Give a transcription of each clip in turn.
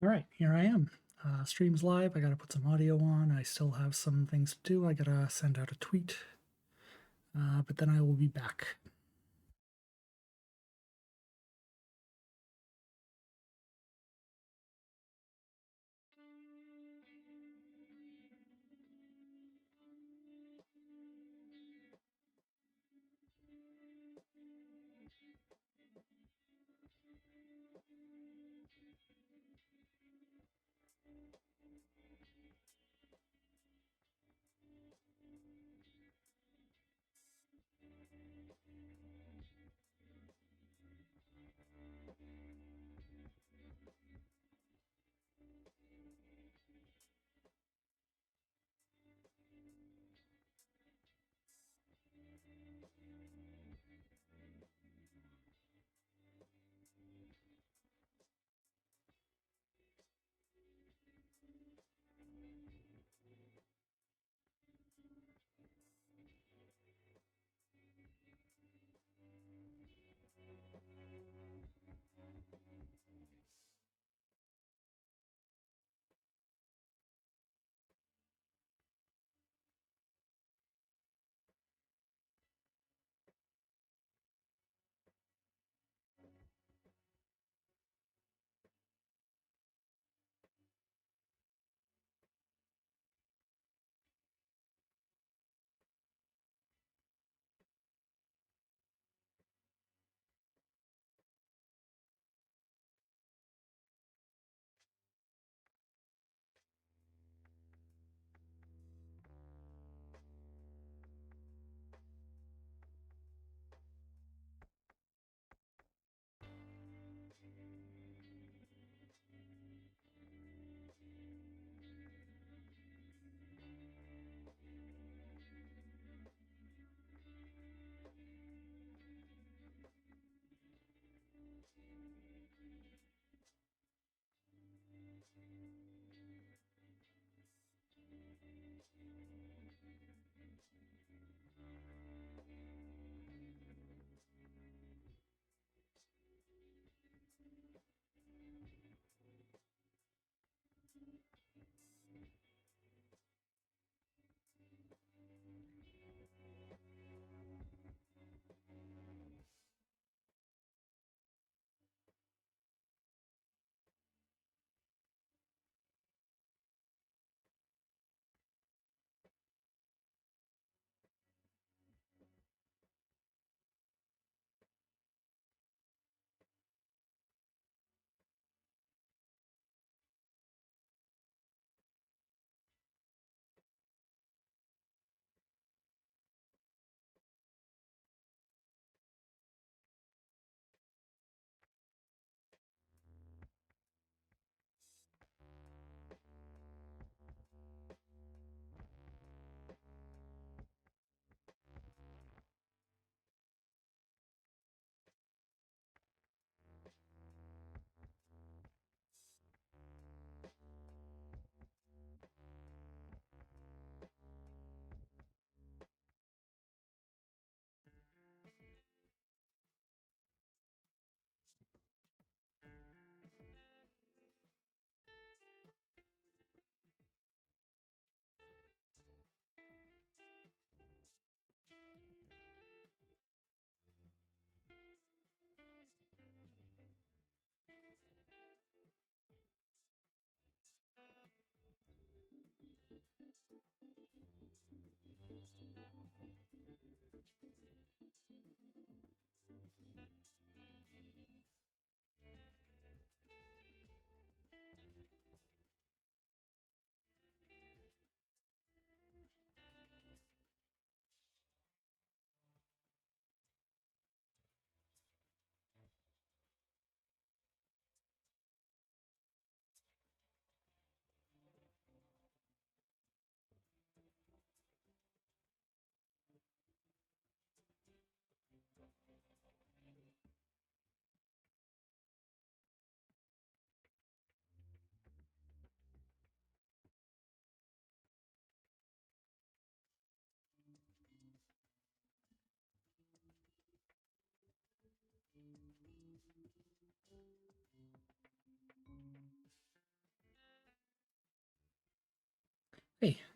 All right, here I am. Stream's live. I got to put some audio on. I still have some things to do. I got to send out a tweet, but then I will be back.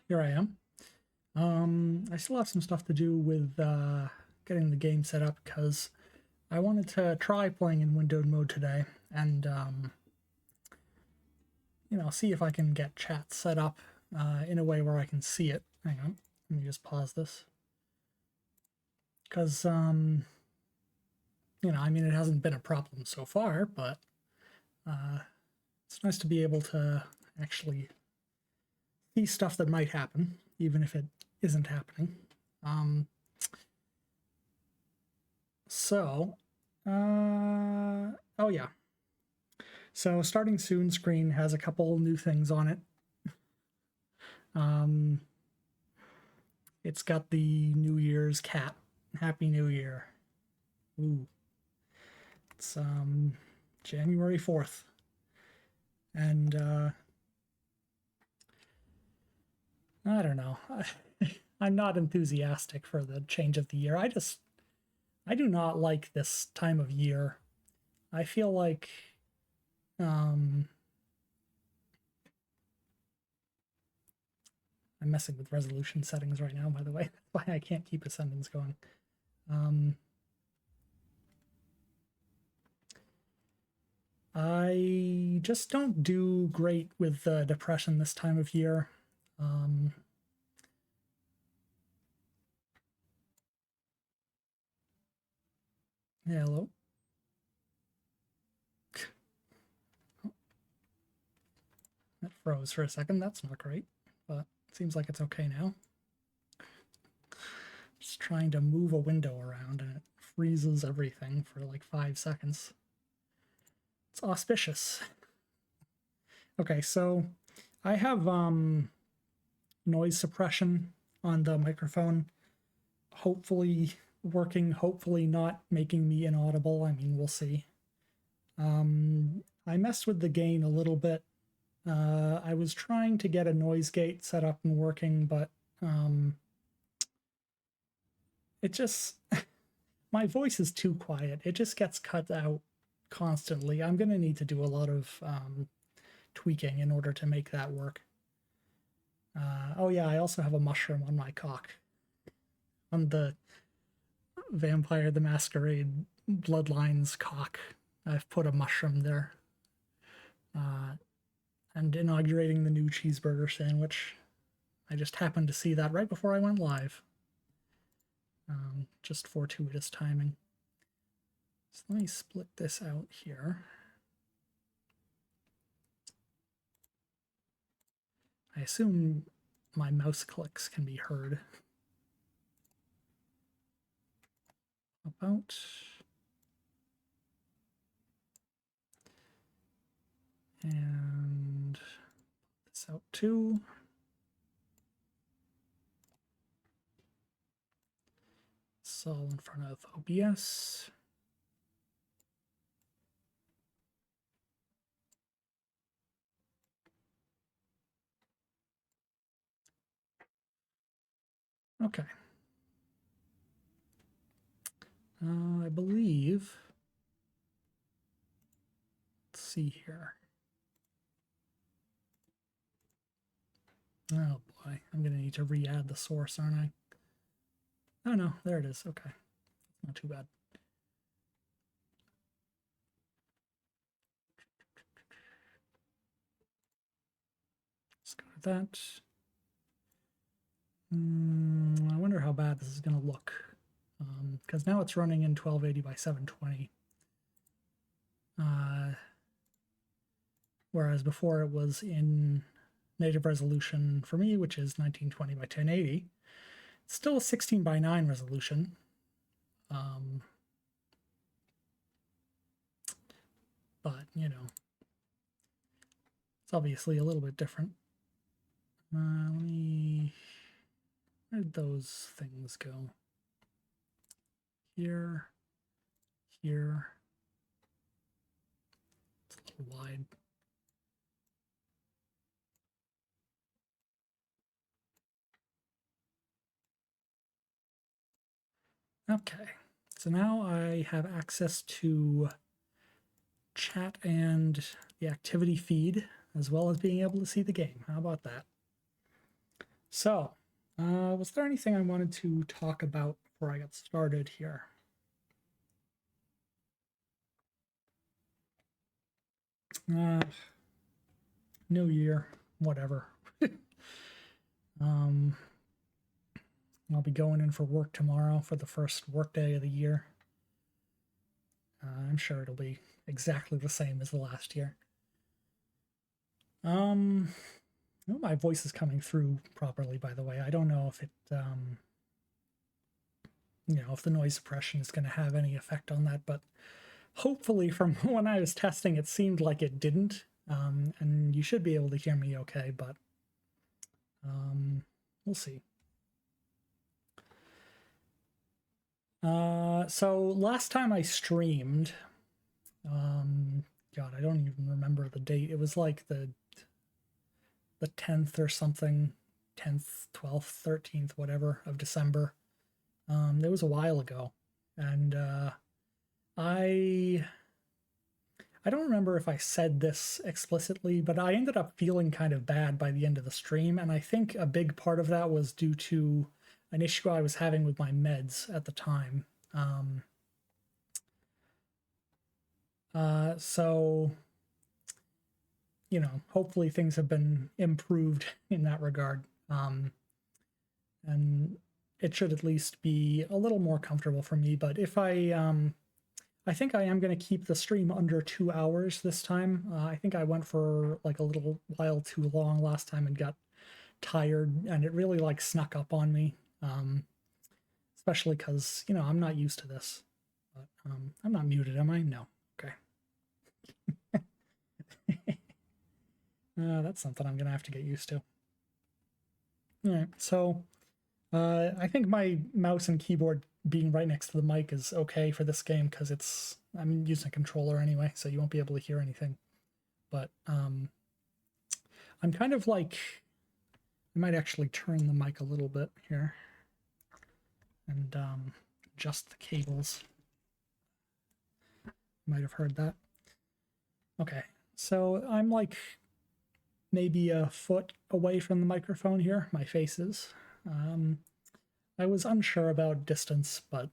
here I am. I still have some stuff to do with getting the game set up because I wanted to try playing in windowed mode today and, see if I can get chat set up in a way where I can see it. Hang on, let me just pause this. Because, I mean, it hasn't been a problem so far, but it's nice to be able to actually see stuff that might happen, even if it isn't happening. Oh yeah. So starting soon screen has a couple new things on it. It's got the New Year's cat. Happy New Year. Ooh. It's January 4th. And I don't know. I'm not enthusiastic for the change of the year. I do not like this time of year. I feel like I'm messing with resolution settings right now, by the way. That's why I can't keep a sentence going. I just don't do great with depression this time of year. Hello. That froze for a second. That's not great, but it seems like it's okay now. Just trying to move a window around and it freezes everything for like 5 seconds. It's auspicious. Okay, so I have noise suppression on the microphone. Hopefully working, hopefully not making me inaudible. I mean, we'll see. I messed with the gain a little bit. I was trying to get a noise gate set up and working, but it just my voice is too quiet. It just gets cut out constantly. I'm gonna need to do a lot of tweaking in order to make that work. Oh yeah, I also have a mushroom on my cock. On the Vampire the Masquerade Bloodlines cock, I've put a mushroom there. And inaugurating the new cheeseburger sandwich. I just happened to see that right before I went live. Just fortuitous timing. So let me split this out here. I assume my mouse clicks can be heard. About. And this out too. It's all in front of OBS. Okay. I believe. Let's see here. Oh boy, I'm going to need to re-add the source, aren't I? Oh no, there it is. Okay. Not too bad. Let's go to that. I wonder how bad this is going to look. Because now it's running in 1280 by 720. Whereas before it was in native resolution for me, which is 1920 by 1080. It's still a 16 by 9 resolution. But, it's obviously a little bit different. Let me... Where did those things go? Here. Here. It's a little wide. Okay, so now I have access to chat and the activity feed, as well as being able to see the game. How about that? So, was there anything I wanted to talk about before I got started here? New year, whatever. um, I'll be going in for work tomorrow for the first work day of the year. I'm sure it'll be exactly the same as the last year. Oh, my voice is coming through properly, by the way. I don't know if it, if the noise suppression is going to have any effect on that, but hopefully from when I was testing, it seemed like it didn't. And you should be able to hear me okay, but we'll see. So last time I streamed, God, I don't even remember the date. It was like the 10th or something, 10th, 12th, 13th, whatever of December. It was a while ago, and I don't remember if I said this explicitly, but I ended up feeling kind of bad by the end of the stream, and I think a big part of that was due to an issue I was having with my meds at the time. So, hopefully things have been improved in that regard. And it should at least be a little more comfortable for me. But if I think I am going to keep the stream under 2 hours this time. I think I went for like a little while too long last time and got tired, and it really like snuck up on me. Especially because, I'm not used to this. But I'm not muted, am I? No. Okay. That's something I'm going to have to get used to. All right, so I think my mouse and keyboard being right next to the mic is okay for this game because I'm using a controller anyway, so you won't be able to hear anything. But I'm kind of like, I might actually turn the mic a little bit here and adjust the cables. You might have heard that. Okay, so I'm like maybe a foot away from the microphone here. My face is. I was unsure about distance, but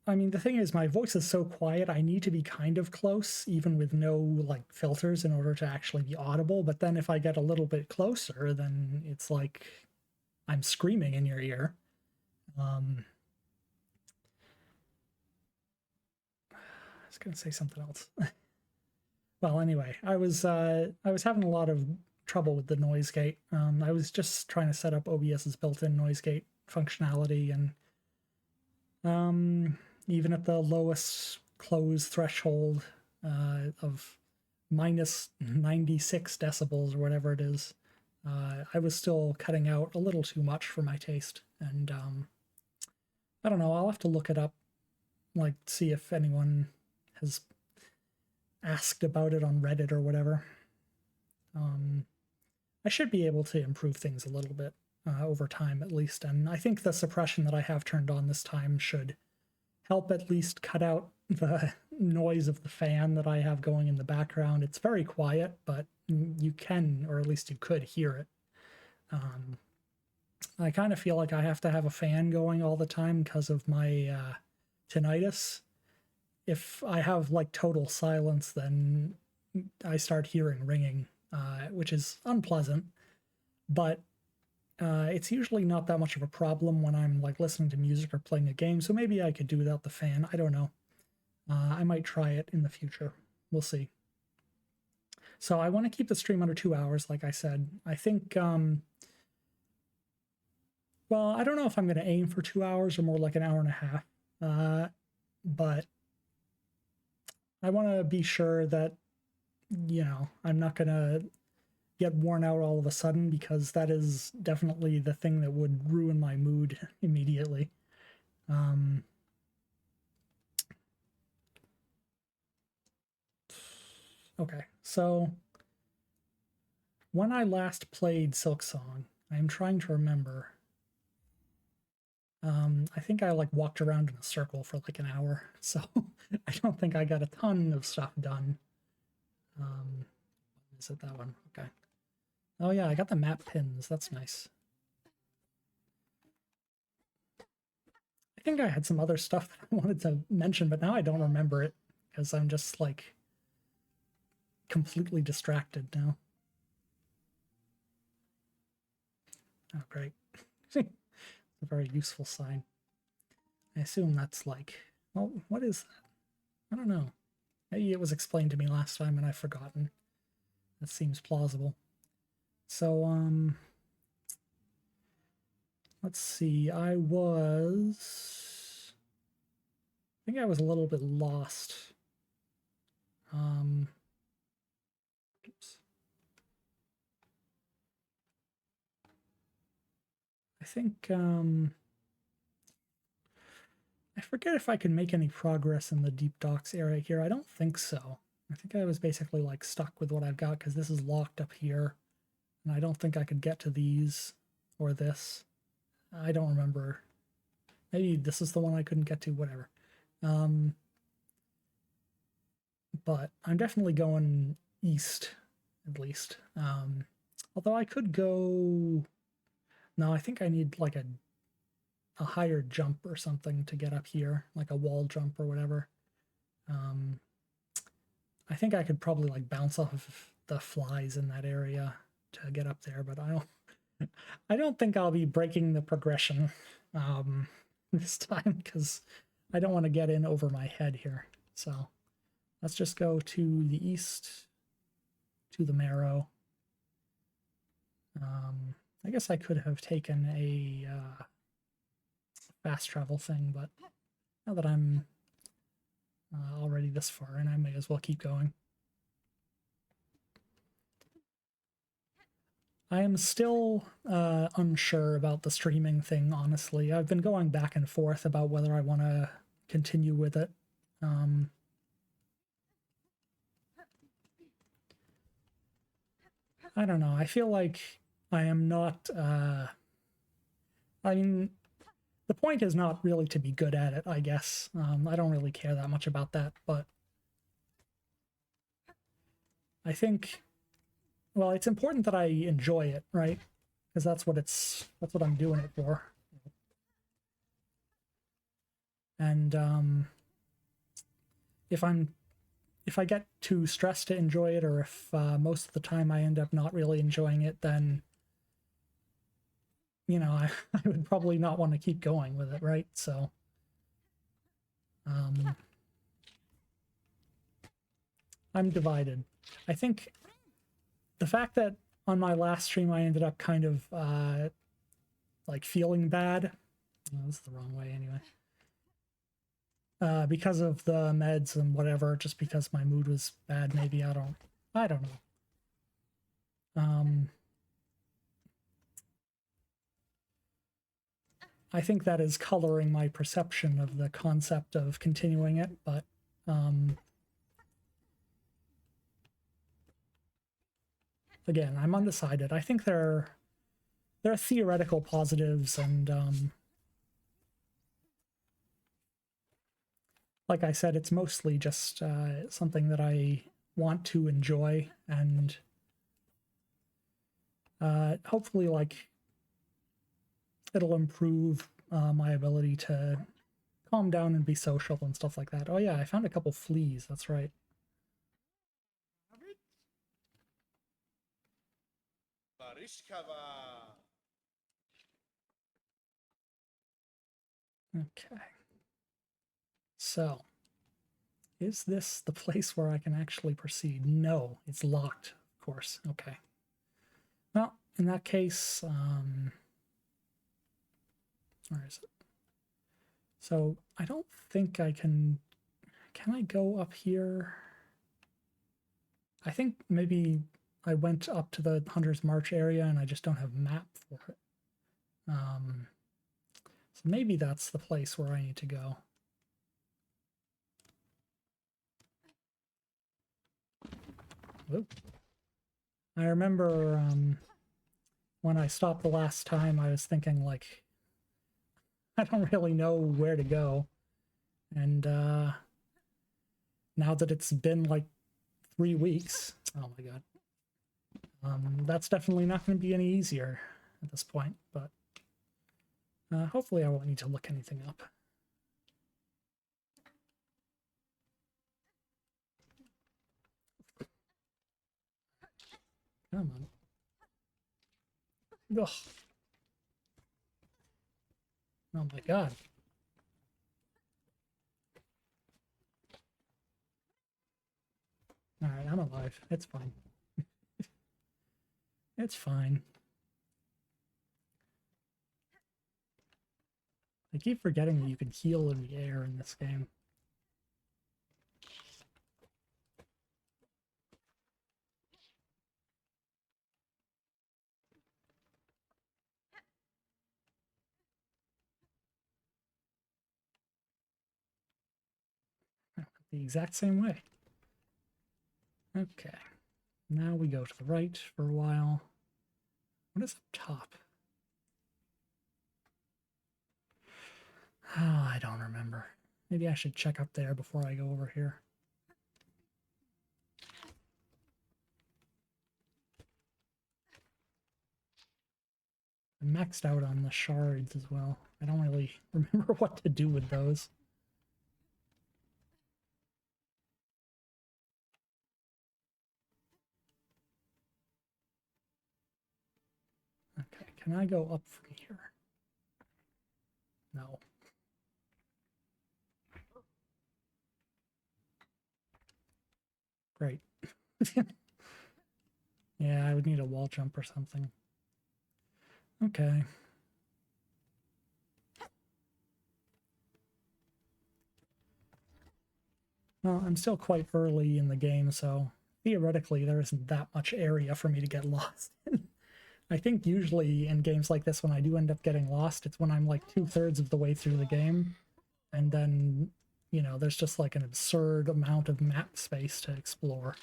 I mean, the thing is, my voice is so quiet, I need to be kind of close, even with no like filters, in order to actually be audible. But then if I get a little bit closer, then it's like I'm screaming in your ear. I was gonna say something else. Well, anyway, I was having a lot of trouble with the noise gate. I was just trying to set up OBS's built-in noise gate functionality, and even at the lowest close threshold of minus 96 decibels or whatever it is, I was still cutting out a little too much for my taste. And I don't know, I'll have to look it up, like see if anyone has asked about it on Reddit or whatever. I should be able to improve things a little bit over time at least, and I think the suppression that I have turned on this time should help at least cut out the noise of the fan that I have going in the background. It's very quiet, but you can, or at least you could, hear it. I kind of feel like I have to have a fan going all the time because of my tinnitus. If I have like total silence, then I start hearing ringing, which is unpleasant, but it's usually not that much of a problem when I'm like listening to music or playing a game, so maybe I could do without the fan. I don't know. I might try it in the future. We'll see. So I want to keep the stream under 2 hours, like I said. I think, well, I don't know if I'm going to aim for 2 hours or more like an hour and a half, but I want to be sure that, I'm not going to get worn out all of a sudden, because that is definitely the thing that would ruin my mood immediately. Okay, so when I last played Silksong, I'm trying to remember. I think I like walked around in a circle for like an hour, so I don't think I got a ton of stuff done. Is it that one? Okay. Oh yeah, I got the map pins. That's nice. I think I had some other stuff that I wanted to mention, but now I don't remember it because I'm just like completely distracted now. Oh, great. It's a very useful sign. I assume that's like, well, what is that? I don't know. Maybe it was explained to me last time and I've forgotten. That seems plausible. So, let's see. I think I was a little bit lost. Oops. I think, I forget if I can make any progress in the deep docks area here. I don't think so. I think I was basically like stuck with what I've got because this is locked up here. And I don't think I could get to these or this. I don't remember. Maybe this is the one I couldn't get to, whatever. But I'm definitely going east, at least. Although I could go... No, I think I need like a higher jump or something to get up here, like a wall jump or whatever. I think I could probably like bounce off of the flies in that area to get up there, but I don't think I'll be breaking the progression this time because I don't want to get in over my head here. So let's just go to the east, to the marrow. I guess I could have taken a fast travel thing, but now that I'm already this far, and I may as well keep going. I am still unsure about the streaming thing, honestly. I've been going back and forth about whether I want to continue with it. I don't know. I feel like I am not... I mean, the point is not really to be good at it, I guess. I don't really care that much about that, but I think, well, it's important that I enjoy it, right? Because that's what I'm doing it for. And if I get too stressed to enjoy it, or if most of the time I end up not really enjoying it, then you know, I would probably not want to keep going with it, right? So I'm divided. I think the fact that on my last stream I ended up kind of like feeling bad. Oh, this is the wrong way anyway. Because of the meds and whatever, just because my mood was bad, maybe. I don't know. I think that is coloring my perception of the concept of continuing it, but again, I'm undecided. I think there are theoretical positives, and like I said, it's mostly just something that I want to enjoy, and hopefully, like, it'll improve my ability to calm down and be social and stuff like that. Oh yeah, I found a couple fleas, that's right. Okay. So, is this the place where I can actually proceed? No, it's locked, of course. Okay. Well, in that case, where is it? So, I don't think I can... Can I go up here? I think maybe I went up to the Hunter's March area and I just don't have a map for it. So maybe that's the place where I need to go. Oop. I remember when I stopped the last time, I was thinking, like, I don't really know where to go. And now that it's been like 3 weeks, oh my god. That's definitely not going to be any easier at this point, but hopefully I won't need to look anything up. Come on. Ugh. Oh my god. Alright, I'm alive. It's fine. It's fine. I keep forgetting that you can heal in the air in this game. The exact same way. Okay. Now we go to the right for a while. What is up top? Oh, I don't remember. Maybe I should check up there before I go over here. I'm maxed out on the shards as well. I don't really remember what to do with those. Okay, can I go up from here? No. Great. Yeah, I would need a wall jump or something. Okay. Well, I'm still quite early in the game, so theoretically there isn't that much area for me to get lost in. I think usually in games like this, when I do end up getting lost, it's when I'm like 2/3 of the way through the game, and then, you know, there's just like an absurd amount of map space to explore.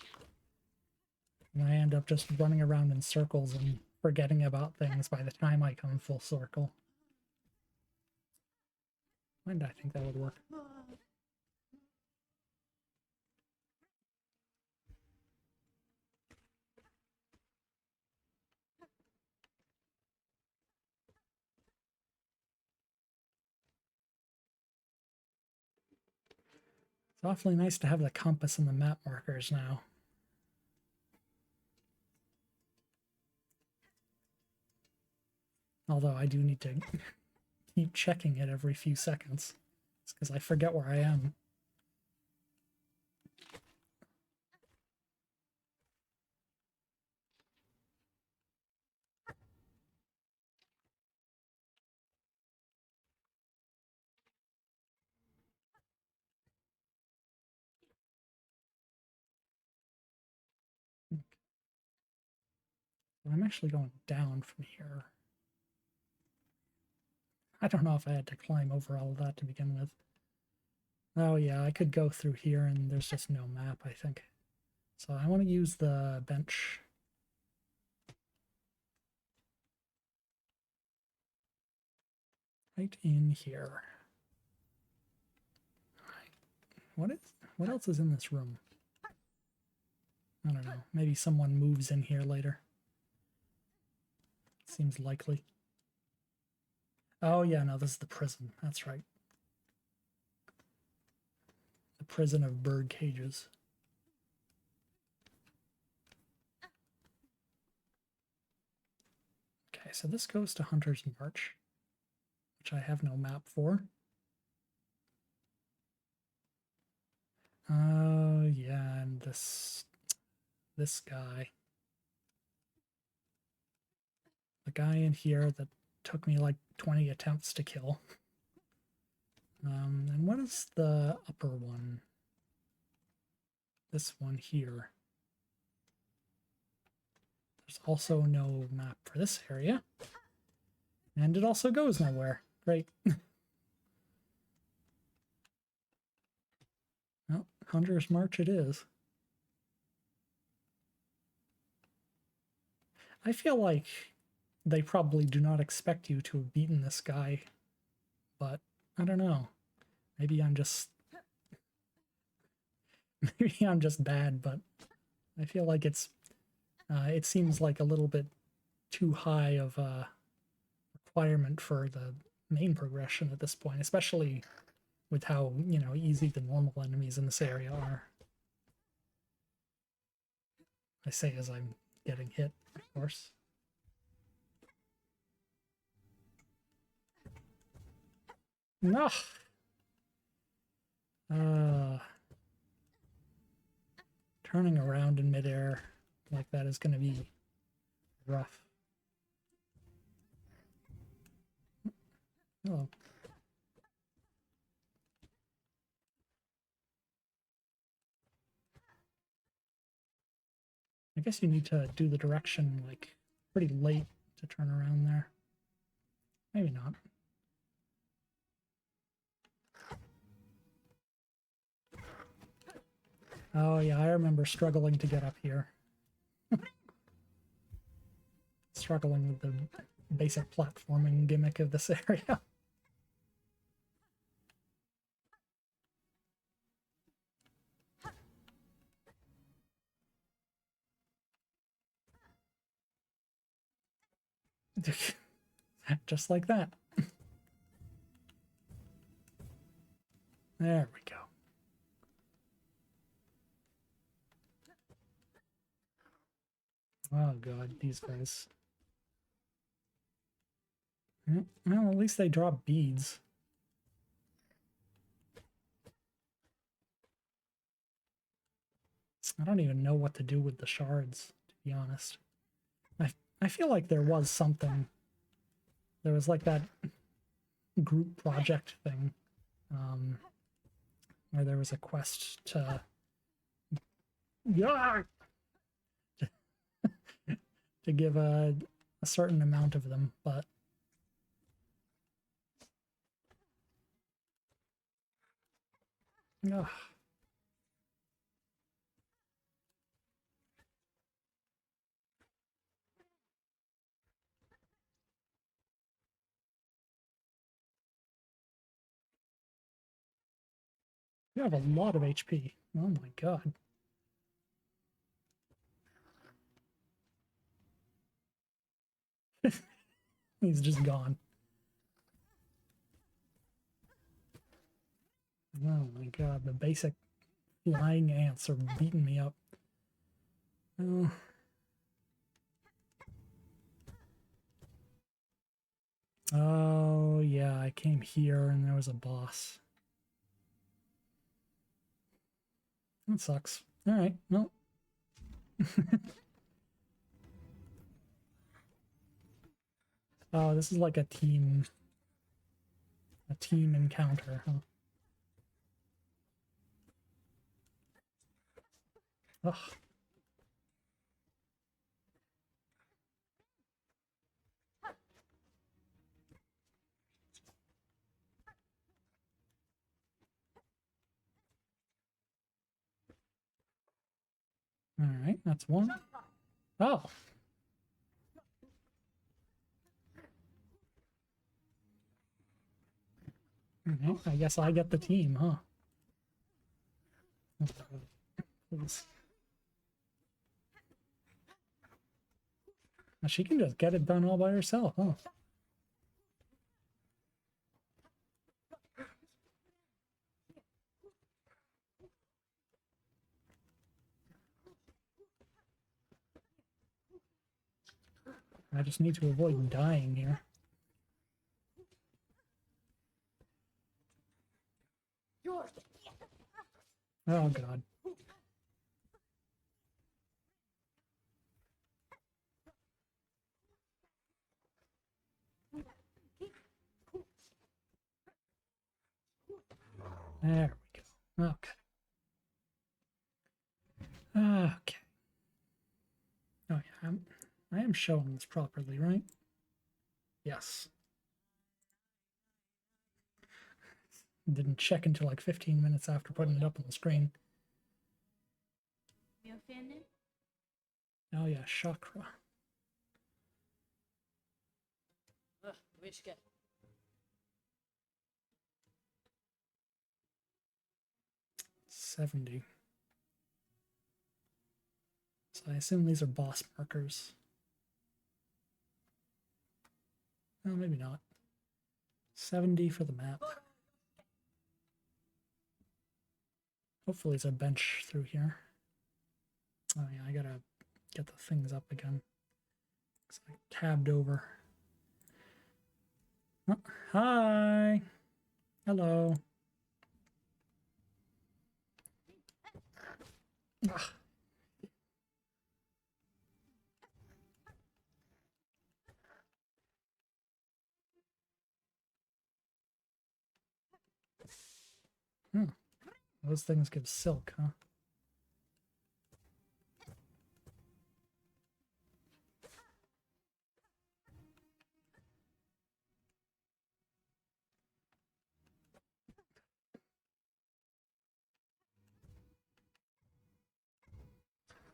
And I end up just running around in circles and forgetting about things by the time I come full circle. When did I think that would work? It's awfully nice to have the compass and the map markers now. Although I do need to keep checking it every few seconds. It's because I forget where I am. I'm actually going down from here. I don't know if I had to climb over all of that to begin with. Oh yeah, I could go through here and there's just no map, I think. So I want to use the bench. Right in here. What else is in this room? I don't know. Maybe someone moves in here later. Seems likely. Oh yeah, no, this is the prison. That's right. The prison of bird cages. Okay, so this goes to Hunter's March, which I have no map for. Oh yeah, and this guy. The guy in here that took me like 20 attempts to kill. And what is the upper one? This one here. There's also no map for this area. And it also goes nowhere. Great. Well, Hunter's March it is. I feel like they probably do not expect you to have beaten this guy, but I don't know. Maybe I'm just maybe I'm just bad, but I feel like it's It seems like a little bit too high of a requirement for the main progression at this point, especially with how, you know, easy the normal enemies in this area are. I say as I'm getting hit, of course. No. Turning around in midair like that is going to be rough. Oh. I guess you need to do the direction like pretty late to turn around there. Maybe not. Oh yeah, I remember struggling to get up here. Struggling with the basic platforming gimmick of this area. Just like that. There we go. Oh god, these guys. Well, at least they drop beads. I don't even know what to do with the shards, to be honest. I feel like there was something. There was like that group project thing, where there was a quest to to give a certain amount of them, but ugh. You have a lot of HP. Oh my god. He's just gone. Oh my god, the basic flying ants are beating me up. Oh. Oh yeah, I came here and there was a boss. That sucks. Alright, well. Oh, this is like a team encounter, huh? Ugh. Alright, that's one. Oh. Well, I guess I get the team, huh? Please. Now she can just get it done all by herself, huh? I just need to avoid dying here. Oh god. There we go. Okay. Okay. Oh yeah, I am showing this properly, right? Yes. Didn't check until like 15 minutes after putting it up on the screen. Oh yeah, chakra. 70. So So I assume these are boss markers. No, maybe not. 70 for the map. Hopefully there's a bench through here. Oh yeah, I gotta get the things up again. So I tabbed over. Oh, hi! Hello. Ugh. Those things give silk, huh?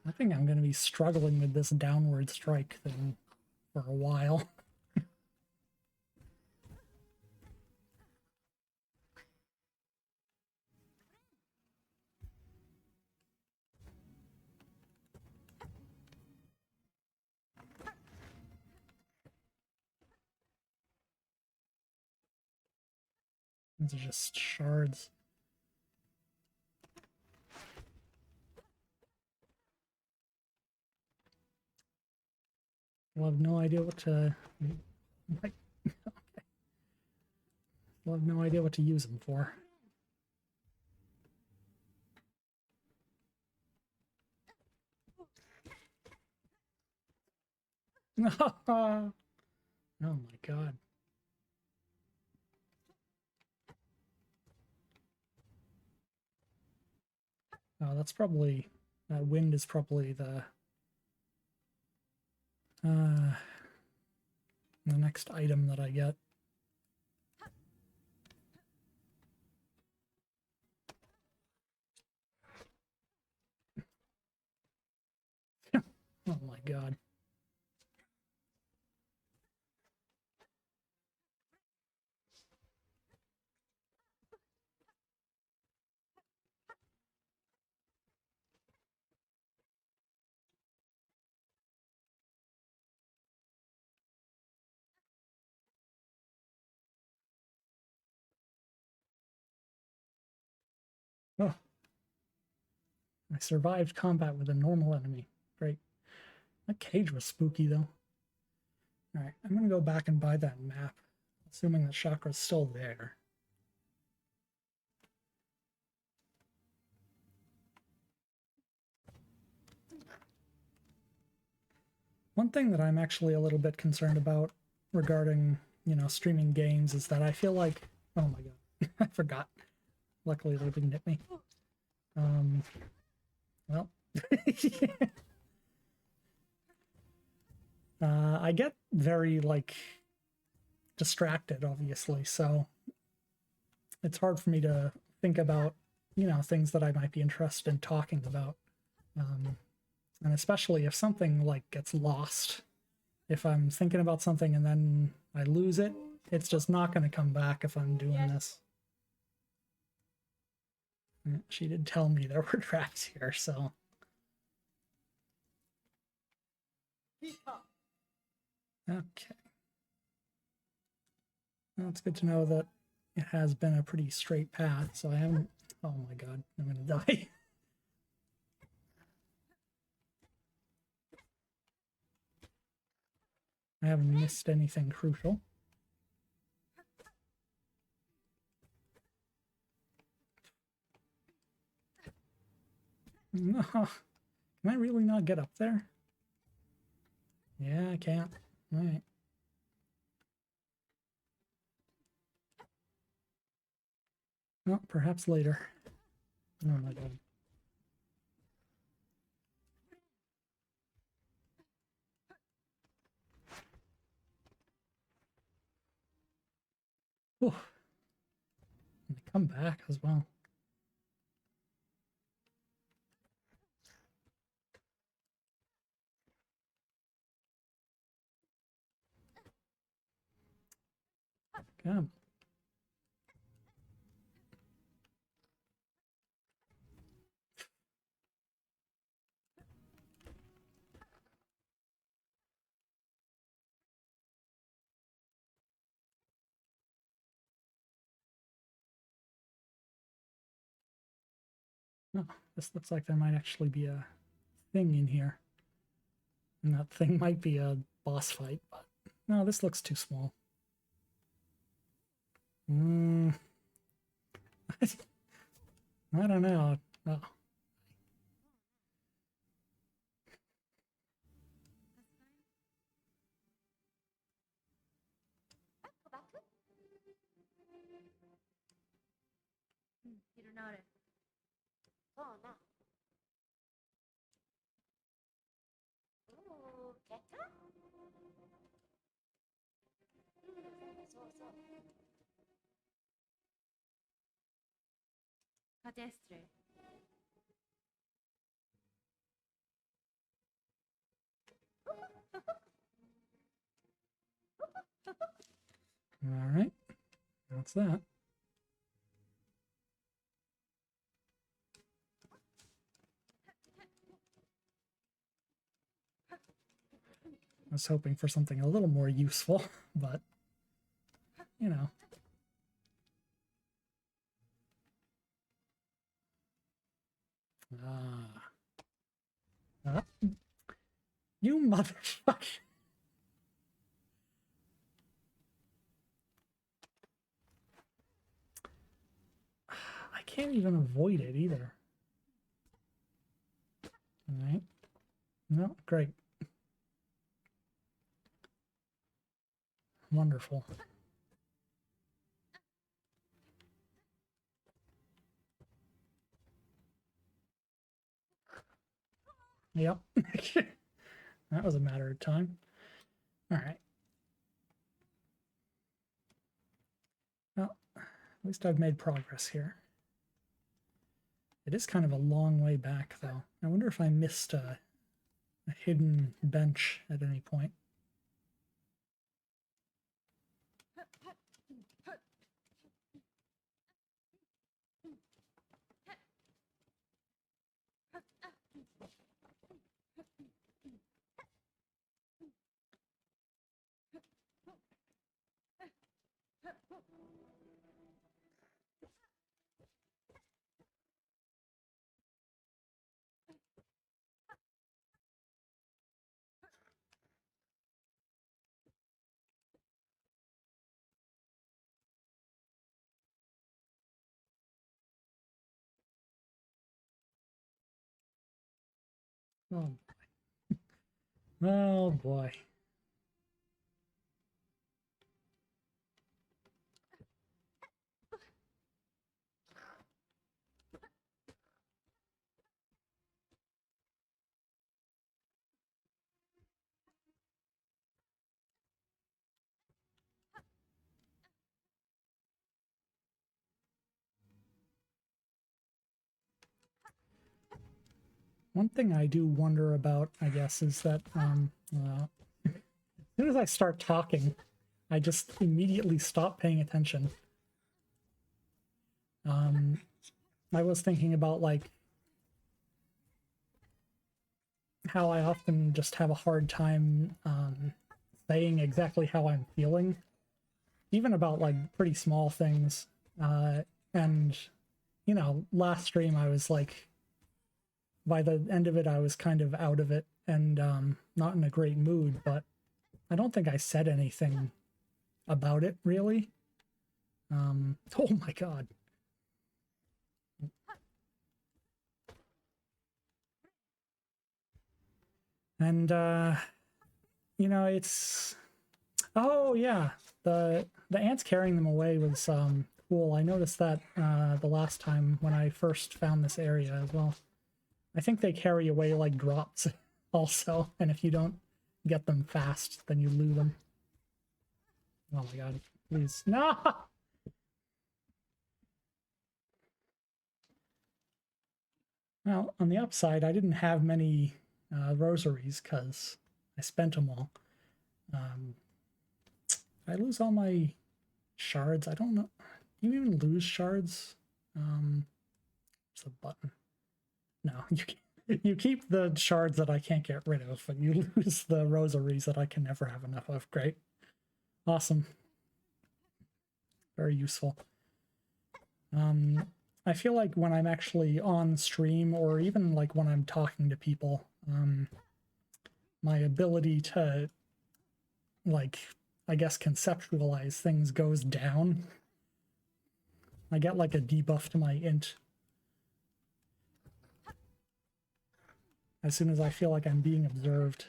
I think I'm going to be struggling with this downward strike thing for a while. These are just shards. We'll have no idea what to... Okay. We'll have no idea what to use them for. Oh my god. Oh, that's probably... That wind is probably the next item that I get. Oh my god. Oh. I survived combat with a normal enemy. Great. That cage was spooky, though. Alright, I'm gonna go back and buy that map, assuming the chakra's still there. One thing that I'm actually a little bit concerned about regarding, you know, streaming games is that I feel like... Oh my god, I forgot. Luckily they didn't hit me. Well... I get very, like, distracted, obviously, so it's hard for me to think about, you know, things that I might be interested in talking about. And especially if something, like, gets lost. If I'm thinking about something and then I lose it, it's just not going to come back if I'm doing this. She did tell me there were traps here, so... Okay. Well, it's good to know that it has been a pretty straight path, so I haven't... Oh my god, I'm gonna die. I haven't missed anything crucial. No. Can I really not get up there? Yeah, I can't. Alright. Well, perhaps later. Oh my god. Oh. And they come back as well. Come. Oh, this looks like there might actually be a thing in here. And that thing might be a boss fight, but no, this looks too small. I don't know. Oh. All right, that's that. I was hoping for something a little more useful, but, you know. You motherfucker. I can't even avoid it either. All right. No, great. Wonderful. Yep. That was a matter of time. All right. Well, at least I've made progress here. It is kind of a long way back, though. I wonder if I missed a hidden bench at any point. Oh boy. Oh boy. One thing I do wonder about, I guess, is that as soon as I start talking, I just immediately stop paying attention. I was thinking about, like, how I often just have a hard time saying exactly how I'm feeling, even about, like, pretty small things. And, you know, last stream I was, like, by the end of it, I was kind of out of it and not in a great mood, but I don't think I said anything about it, really. Oh my god. And, you know, it's... Oh, yeah. The ants carrying them away was cool. I noticed that the last time when I first found this area as well. I think they carry away like drops also, and if you don't get them fast, then you lose them. Oh my god, please. No! Well, on the upside, I didn't have many rosaries because I spent them all. I lose all my shards. I don't know. Do you even lose shards? It's a button. No, you can't. You keep the shards that I can't get rid of, but you lose the rosaries that I can never have enough of. Great. Awesome. Very useful. I feel like when I'm actually on stream, or even like when I'm talking to people, my ability to, like, I guess conceptualize things goes down. I get like a debuff to my int as soon as I feel like I'm being observed.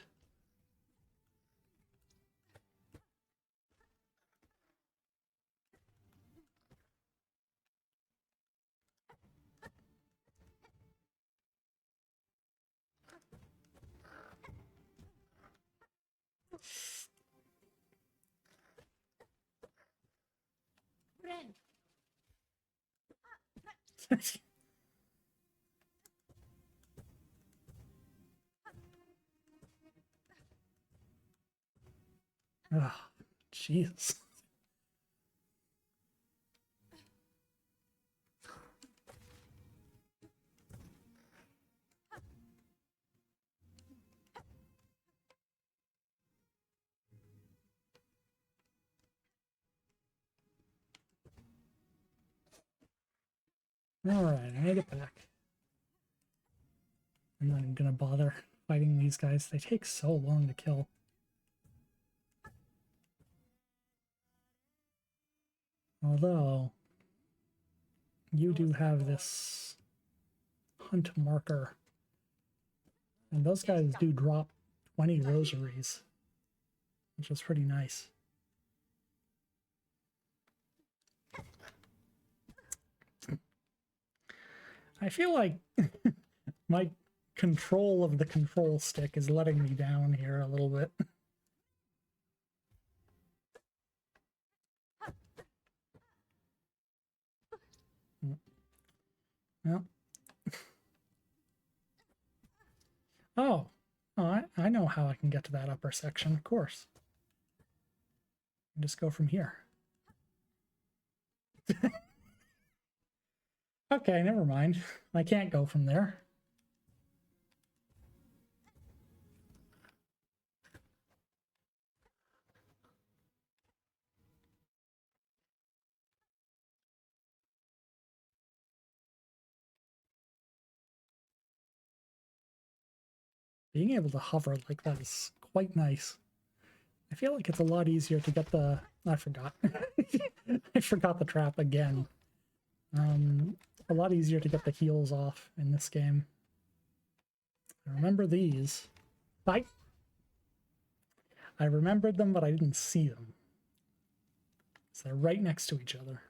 Ah, jeez. Alright, I made it back. I'm not even gonna bother fighting these guys. They take so long to kill. Although, you do have this hunt marker. And those guys do drop 20 rosaries, which is pretty nice. I feel like my control of the control stick is letting me down here a little bit. Well. Oh, I know how I can get to that upper section, of course. Just go from here. Okay, never mind. I can't go from there. Being able to hover like that is quite nice. I feel like it's a lot easier to get the... I forgot. I forgot the trap again. A lot easier to get the heals off in this game. I remember these. I remembered them, but I didn't see them. So they're right next to each other.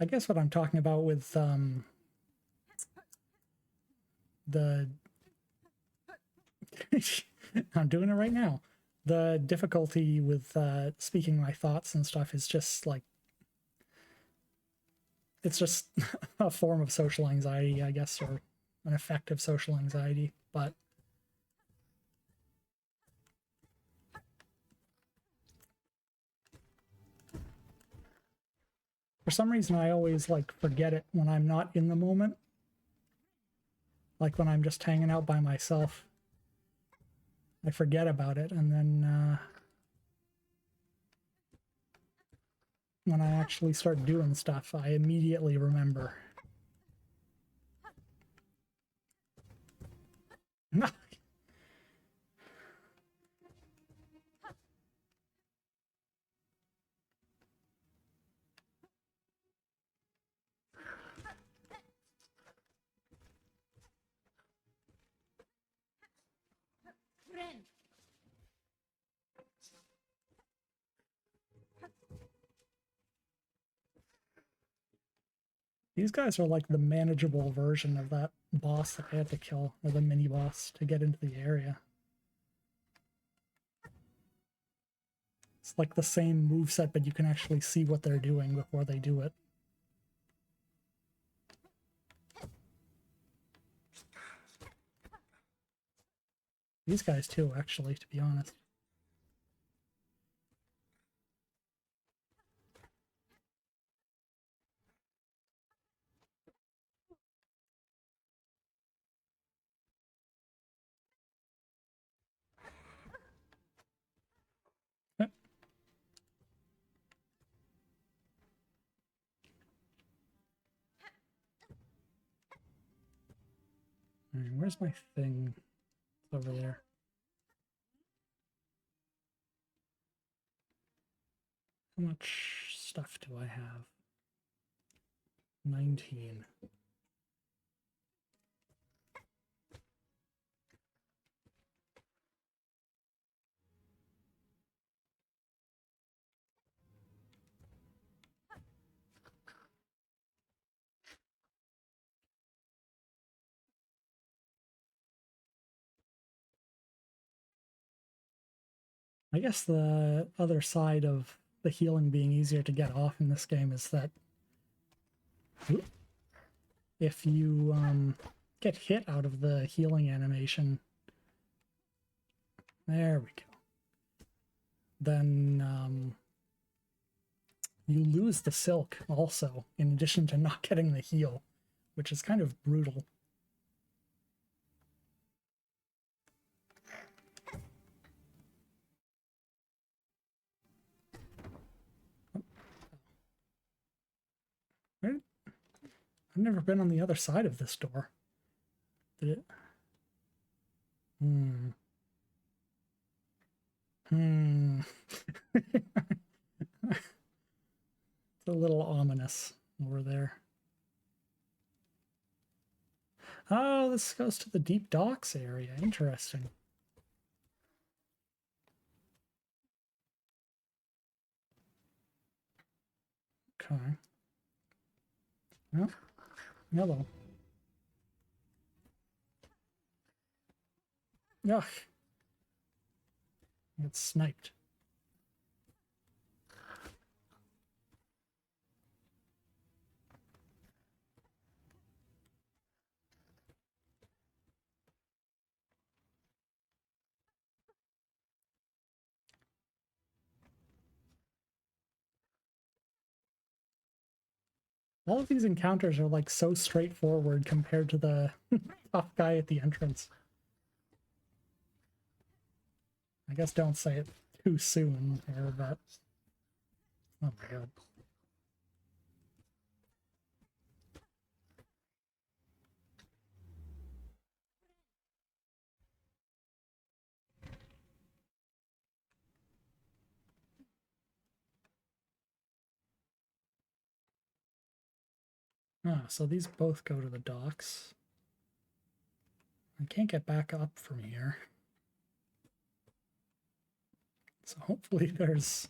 I guess what I'm talking about with the I'm doing it right now. The difficulty with speaking my thoughts and stuff is just like, it's just a form of social anxiety, I guess, or an effect of social anxiety. But for some reason, I always like forget it when I'm not in the moment. Like when I'm just hanging out by myself, I forget about it, and then when I actually start doing stuff, I immediately remember. These guys are like the manageable version of that boss that I had to kill, or the mini boss, to get into the area. It's like the same moveset, but you can actually see what they're doing before they do it. These guys too, actually, to be honest. Alright, where's my thing? It's over there. How much stuff do I have? 19. I guess the other side of the healing being easier to get off in this game is that if you get hit out of the healing animation, there we go, then you lose the silk also, in addition to not getting the heal, which is kind of brutal. I've never been on the other side of this door. Did it? It's a little ominous over there. Oh, this goes to the deep docks area. Interesting. Okay. Well, hello. Ugh. It's sniped. All of these encounters are like so straightforward compared to the tough guy at the entrance. I guess don't say it too soon here, but oh my god. Ah, so these both go to the docks. I can't get back up from here. So hopefully there's...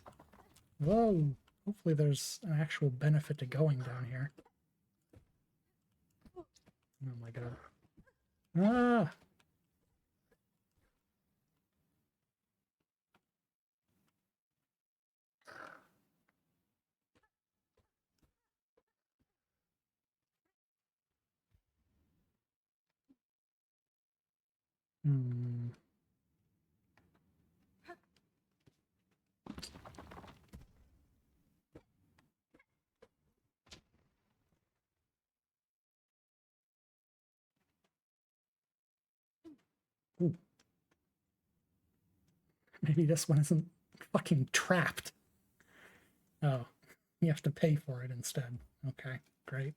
Whoa! Hopefully there's an actual benefit to going down here. Oh my god. Ah! Hmm. Ooh. Maybe this one isn't fucking trapped. Oh, you have to pay for it instead. Okay, great.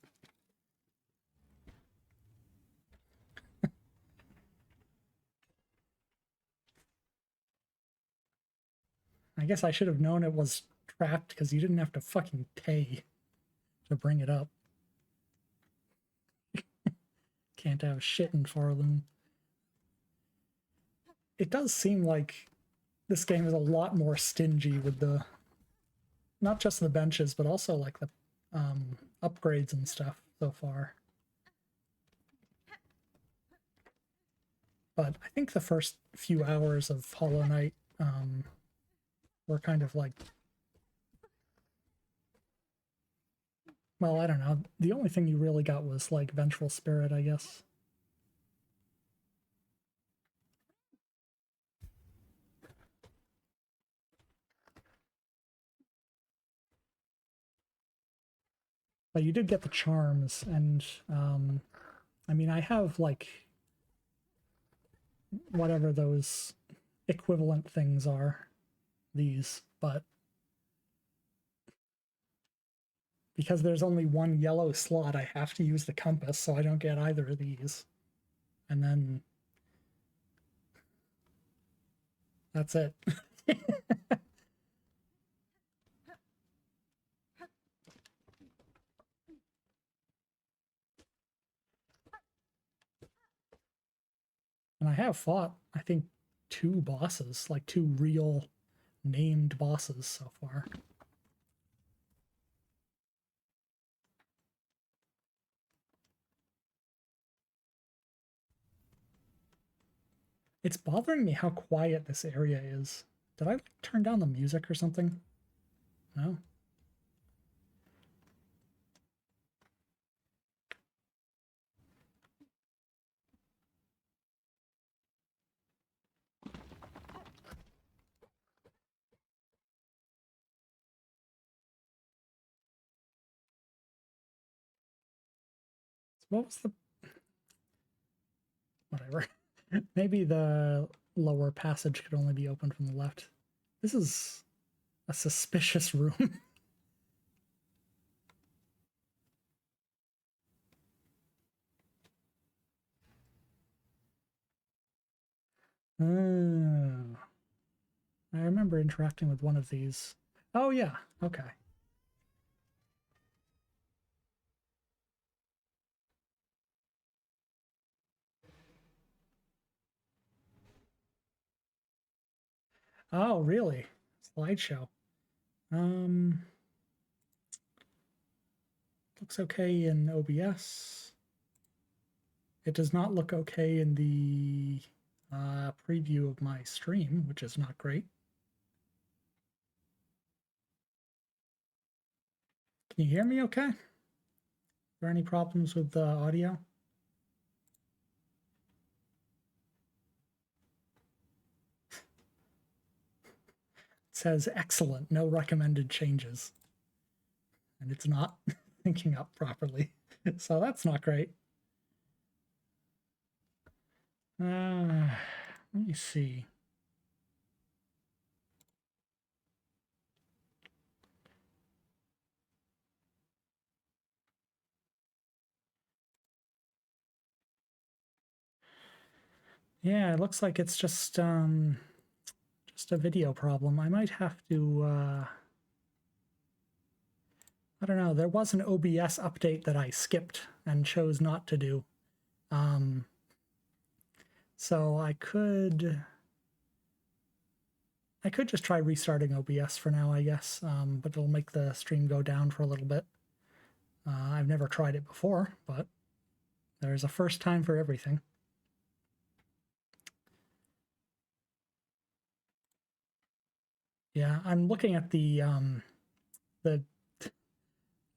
I guess I should have known it was trapped because you didn't have to fucking pay to bring it up. Can't have shitting for them. It does seem like this game is a lot more stingy with the, not just the benches, but also like the upgrades and stuff so far. But I think the first few hours of Hollow Knight were kind of like, well, I don't know. The only thing you really got was like Vengeful Spirit, I guess. But you did get the charms, and I mean, I have like whatever those equivalent things are, these, but because there's only one yellow slot, I have to use the compass, so I don't get either of these. and then that's it. And I have fought, I think, 2 bosses, like 2 real named bosses so far. It's bothering me how quiet this area is. Did I turn down the music or something? No? What was the... Whatever. Maybe the lower passage could only be opened from the left. This is a suspicious room. Oh. I remember interacting with one of these. Oh, yeah. Okay. Oh, really? Slideshow. Looks okay in OBS. It does not look okay in the preview of my stream, which is not great. Can you hear me okay? Are there any problems with the audio? It says excellent, no recommended changes. And it's not thinking up properly. So that's not great. Let me see. Yeah, it looks like it's just a video problem. I might have to I don't know. There was an OBS update that I skipped and chose not to do. So I could just try restarting OBS for now, I guess, but it'll make the stream go down for a little bit. I've never tried it before, but there's a first time for everything. Yeah, I'm looking at the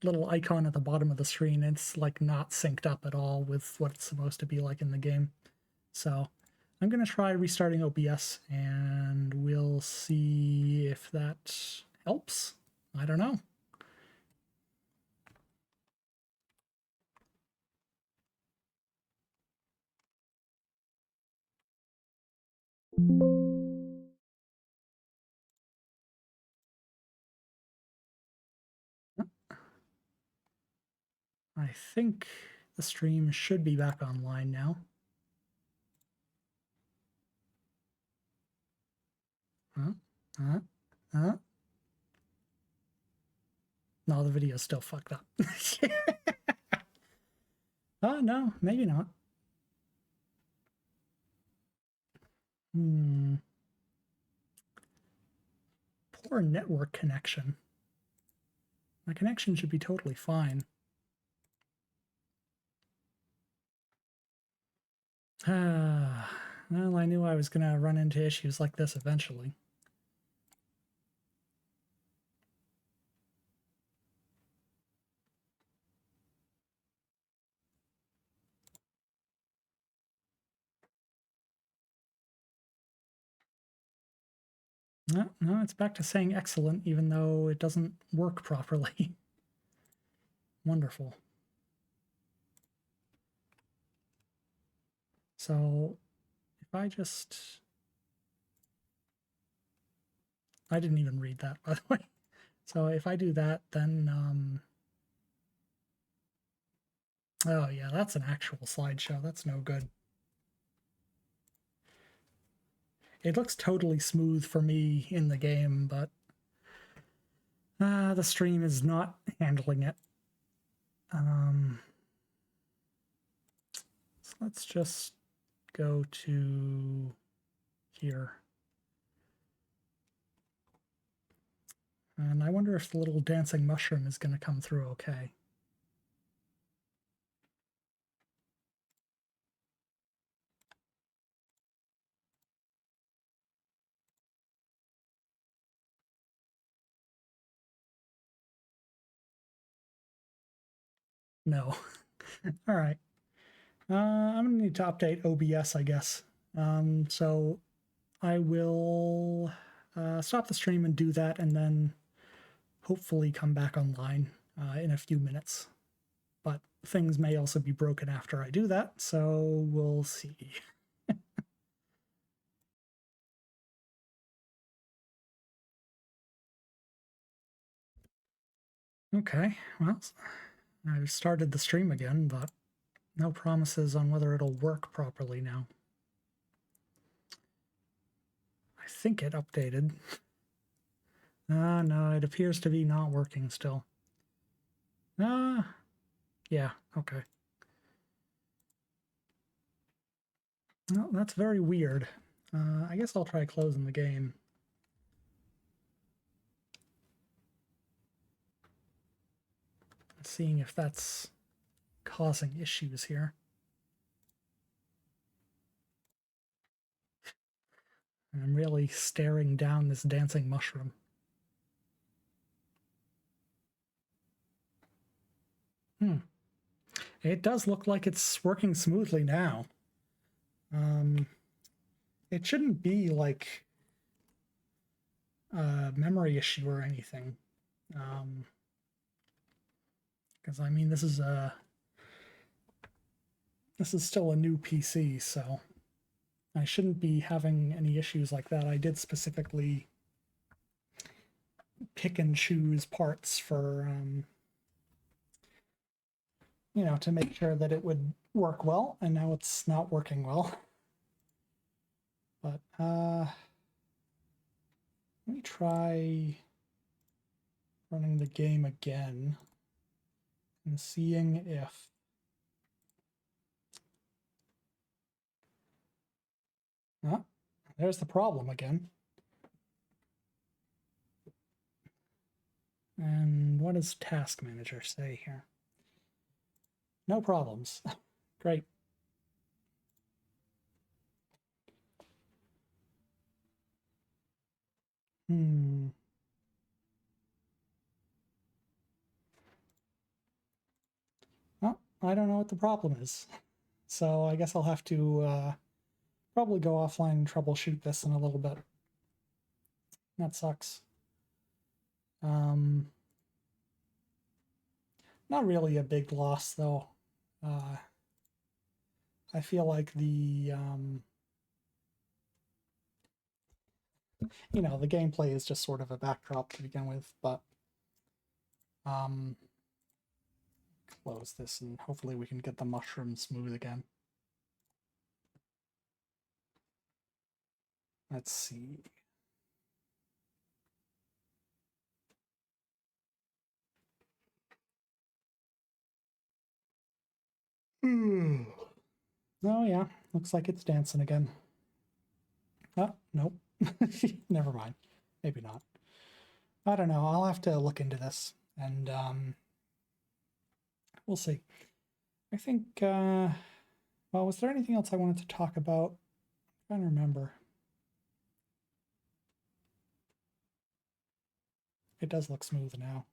little icon at the bottom of the screen. It's like not synced up at all with what it's supposed to be like in the game. So I'm going to try restarting OBS and we'll see if that helps. I don't know. I think the stream should be back online now. No, the video's still fucked up. Oh, no, maybe not. Poor network connection. My connection should be totally fine. Well, I knew I was going to run into issues like this eventually. No, it's back to saying excellent, even though it doesn't work properly. Wonderful. So if I just... I didn't even read that, by the way. So if I do that, then... Oh, yeah, that's an actual slideshow. That's no good. It looks totally smooth for me in the game, but the stream is not handling it. So let's just go to here. And I wonder if the little dancing mushroom is going to come through okay. No. All right. I'm going to need to update OBS, I guess. So I will stop the stream and do that, and then hopefully come back online in a few minutes. But things may also be broken after I do that, so we'll see. Okay, well, I've started the stream again, but no promises on whether it'll work properly now. I think it updated. No, it appears to be not working still. Yeah, okay. Well, that's very weird. I guess I'll try closing the game. Seeing if that's causing issues here. I'm really staring down this dancing mushroom. It does look like it's working smoothly now. It shouldn't be like a memory issue or anything. Because I mean, this is still a new PC, so I shouldn't be having any issues like that. I did specifically pick and choose parts for you know, to make sure that it would work well, and now it's not working well. But let me try running the game again and seeing if there's the problem again. And what does Task Manager say here? No problems. Great. Well, I don't know what the problem is. So I guess I'll have to probably go offline and troubleshoot this in a little bit. That sucks. Not really a big loss, though. I feel like the, you know, the gameplay is just sort of a backdrop to begin with, but close this and hopefully we can get the mushroom smooth again. Let's see. Oh yeah, looks like it's dancing again. Oh, nope. Never mind. Maybe not. I don't know. I'll have to look into this, and we'll see. I think, well, was there anything else I wanted to talk about? I'm trying to remember. It does look smooth now.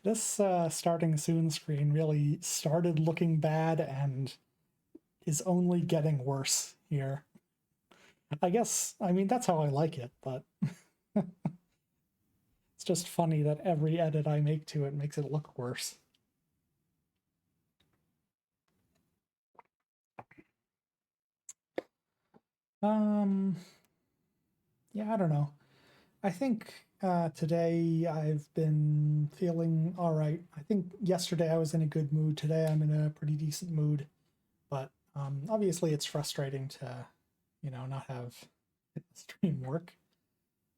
This starting soon screen really started looking bad and is only getting worse here. I guess, I mean, that's how I like it, but it's just funny that every edit I make to it makes it look worse. Yeah, I don't know. I think today I've been feeling all right. I think yesterday I was in a good mood. Today I'm in a pretty decent mood, but Obviously, it's frustrating to, not have the stream work.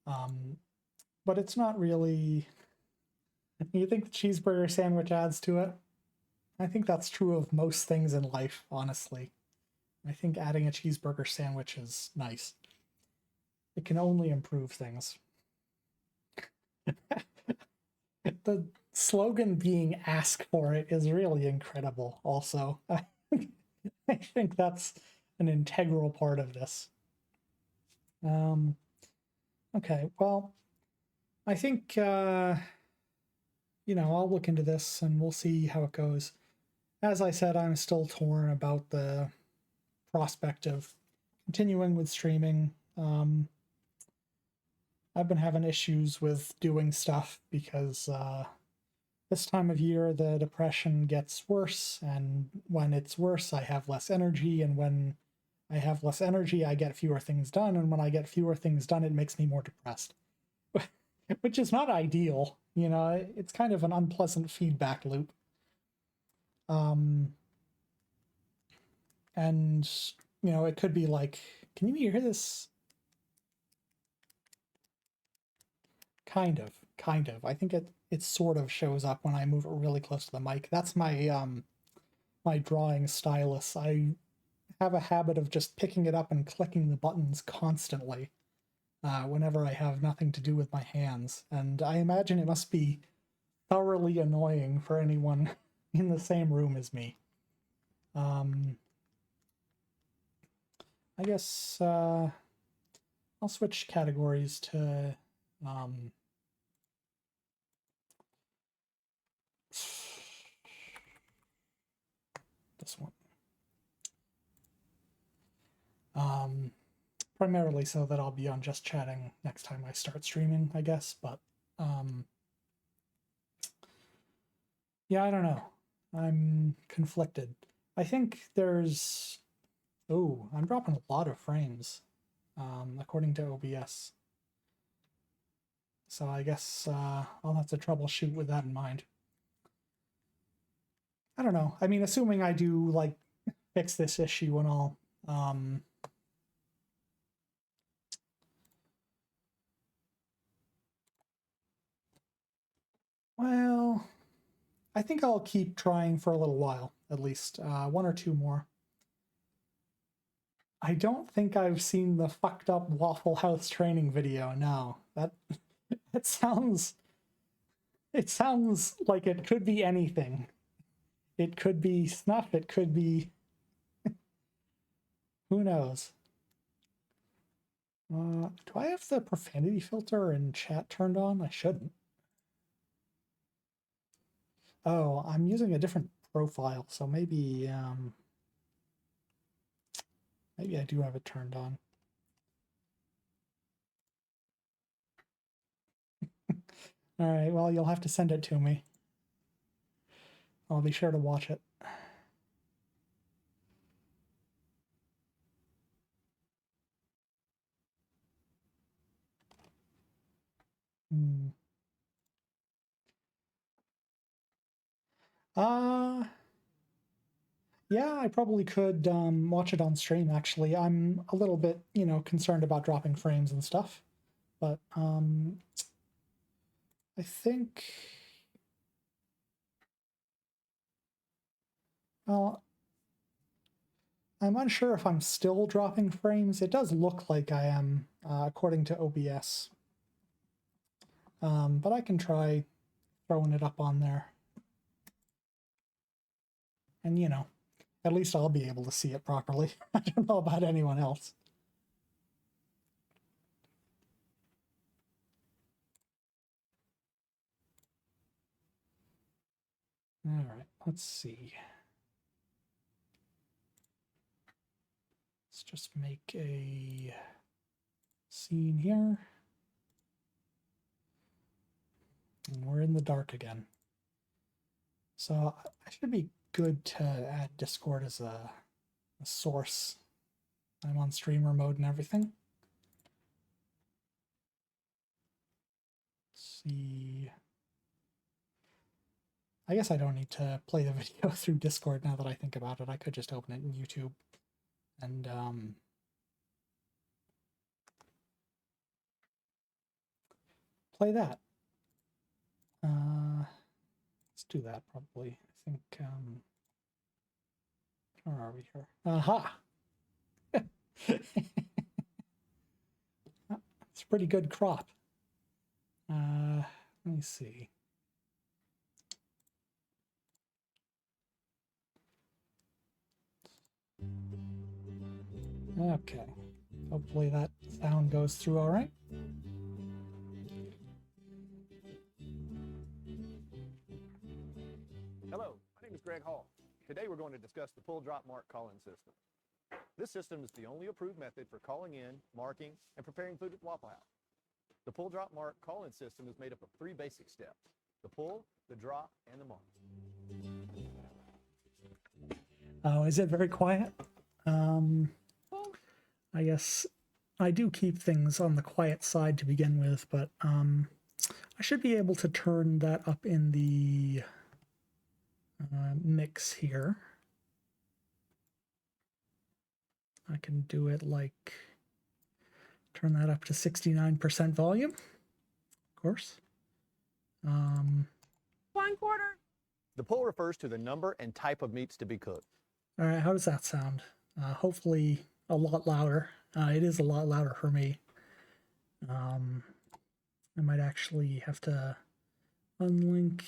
But it's not really... You think the cheeseburger sandwich adds to it? I think that's true of most things in life, honestly. I think adding a cheeseburger sandwich is nice. It can only improve things. The slogan being "ask for it" is really incredible, also. I think that's an integral part of this. Okay, well, I think, I'll look into this and we'll see how it goes. As I said, I'm still torn about the prospect of continuing with streaming. I've been having issues with doing stuff because this time of year the depression gets worse, and when it's worse I have less energy, and when I have less energy I get fewer things done, and when I get fewer things done it makes me more depressed. Which is not ideal, it's kind of an unpleasant feedback loop. And it could be like, can you hear this? Kind of. I think it sort of shows up when I move it really close to the mic. That's my my drawing stylus. I have a habit of just picking it up and clicking the buttons constantly whenever I have nothing to do with my hands, and I imagine it must be thoroughly annoying for anyone in the same room as me. I guess I'll switch categories to this one. Primarily so that I'll be on Just Chatting next time I start streaming, I guess, but yeah, I don't know. I'm conflicted. I think there's... Oh, I'm dropping a lot of frames, according to OBS. So I guess I'll have to troubleshoot with that in mind. I don't know. I mean, assuming I do, like, fix this issue and all, well, I think I'll keep trying for a little while, at least. One or two more. I don't think I've seen the fucked up Waffle House training video, no. It sounds like it could be anything. It could be snuff, it could be... Who knows? Do I have the profanity filter in chat turned on? I shouldn't. Oh, I'm using a different profile, so maybe maybe I do have it turned on. All right, well, you'll have to send it to me. I'll be sure to watch it. Yeah, I probably could watch it on stream, actually. I'm a little bit, concerned about dropping frames and stuff. But I think... Well, I'm unsure if I'm still dropping frames. It does look like I am, according to OBS. But I can try throwing it up on there. And, at least I'll be able to see it properly. I don't know about anyone else. All right, let's see. Let's just make a scene here. And we're in the dark again. So I should be good to add Discord as a source. I'm on streamer mode and everything. Let's see. I guess I don't need to play the video through Discord now that I think about it. I could just open it in YouTube and play that. Let's do that probably. I think, where are we here? Aha! It's a pretty good crop. Let me see. Okay. Hopefully that sound goes through all right. Hello, my name is Greg Hall. Today we're going to discuss the pull drop mark call-in system. This system is the only approved method for calling in, marking, and preparing food at Waffle House. The pull drop mark call-in system is made up of 3 basic steps: the pull, the drop, and the mark. Oh, is it very quiet? I guess I do keep things on the quiet side to begin with, but I should be able to turn that up in the mix here. I can do it like, turn that up to 69% volume, of course. 1/4. The pull refers to the number and type of meats to be cooked. All right, how does that sound? Hopefully a lot louder. It is a lot louder for me. I might actually have to unlink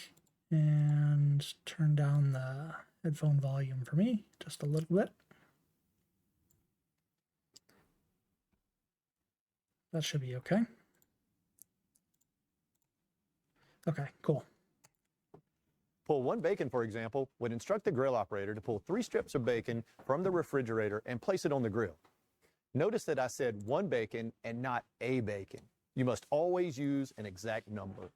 and turn down the headphone volume for me just a little bit. That should be okay. Okay, cool. Pull 1 bacon, for example, would instruct the grill operator to pull 3 strips of bacon from the refrigerator and place it on the grill. Notice that I said 1 bacon and not a bacon. You must always use an exact number.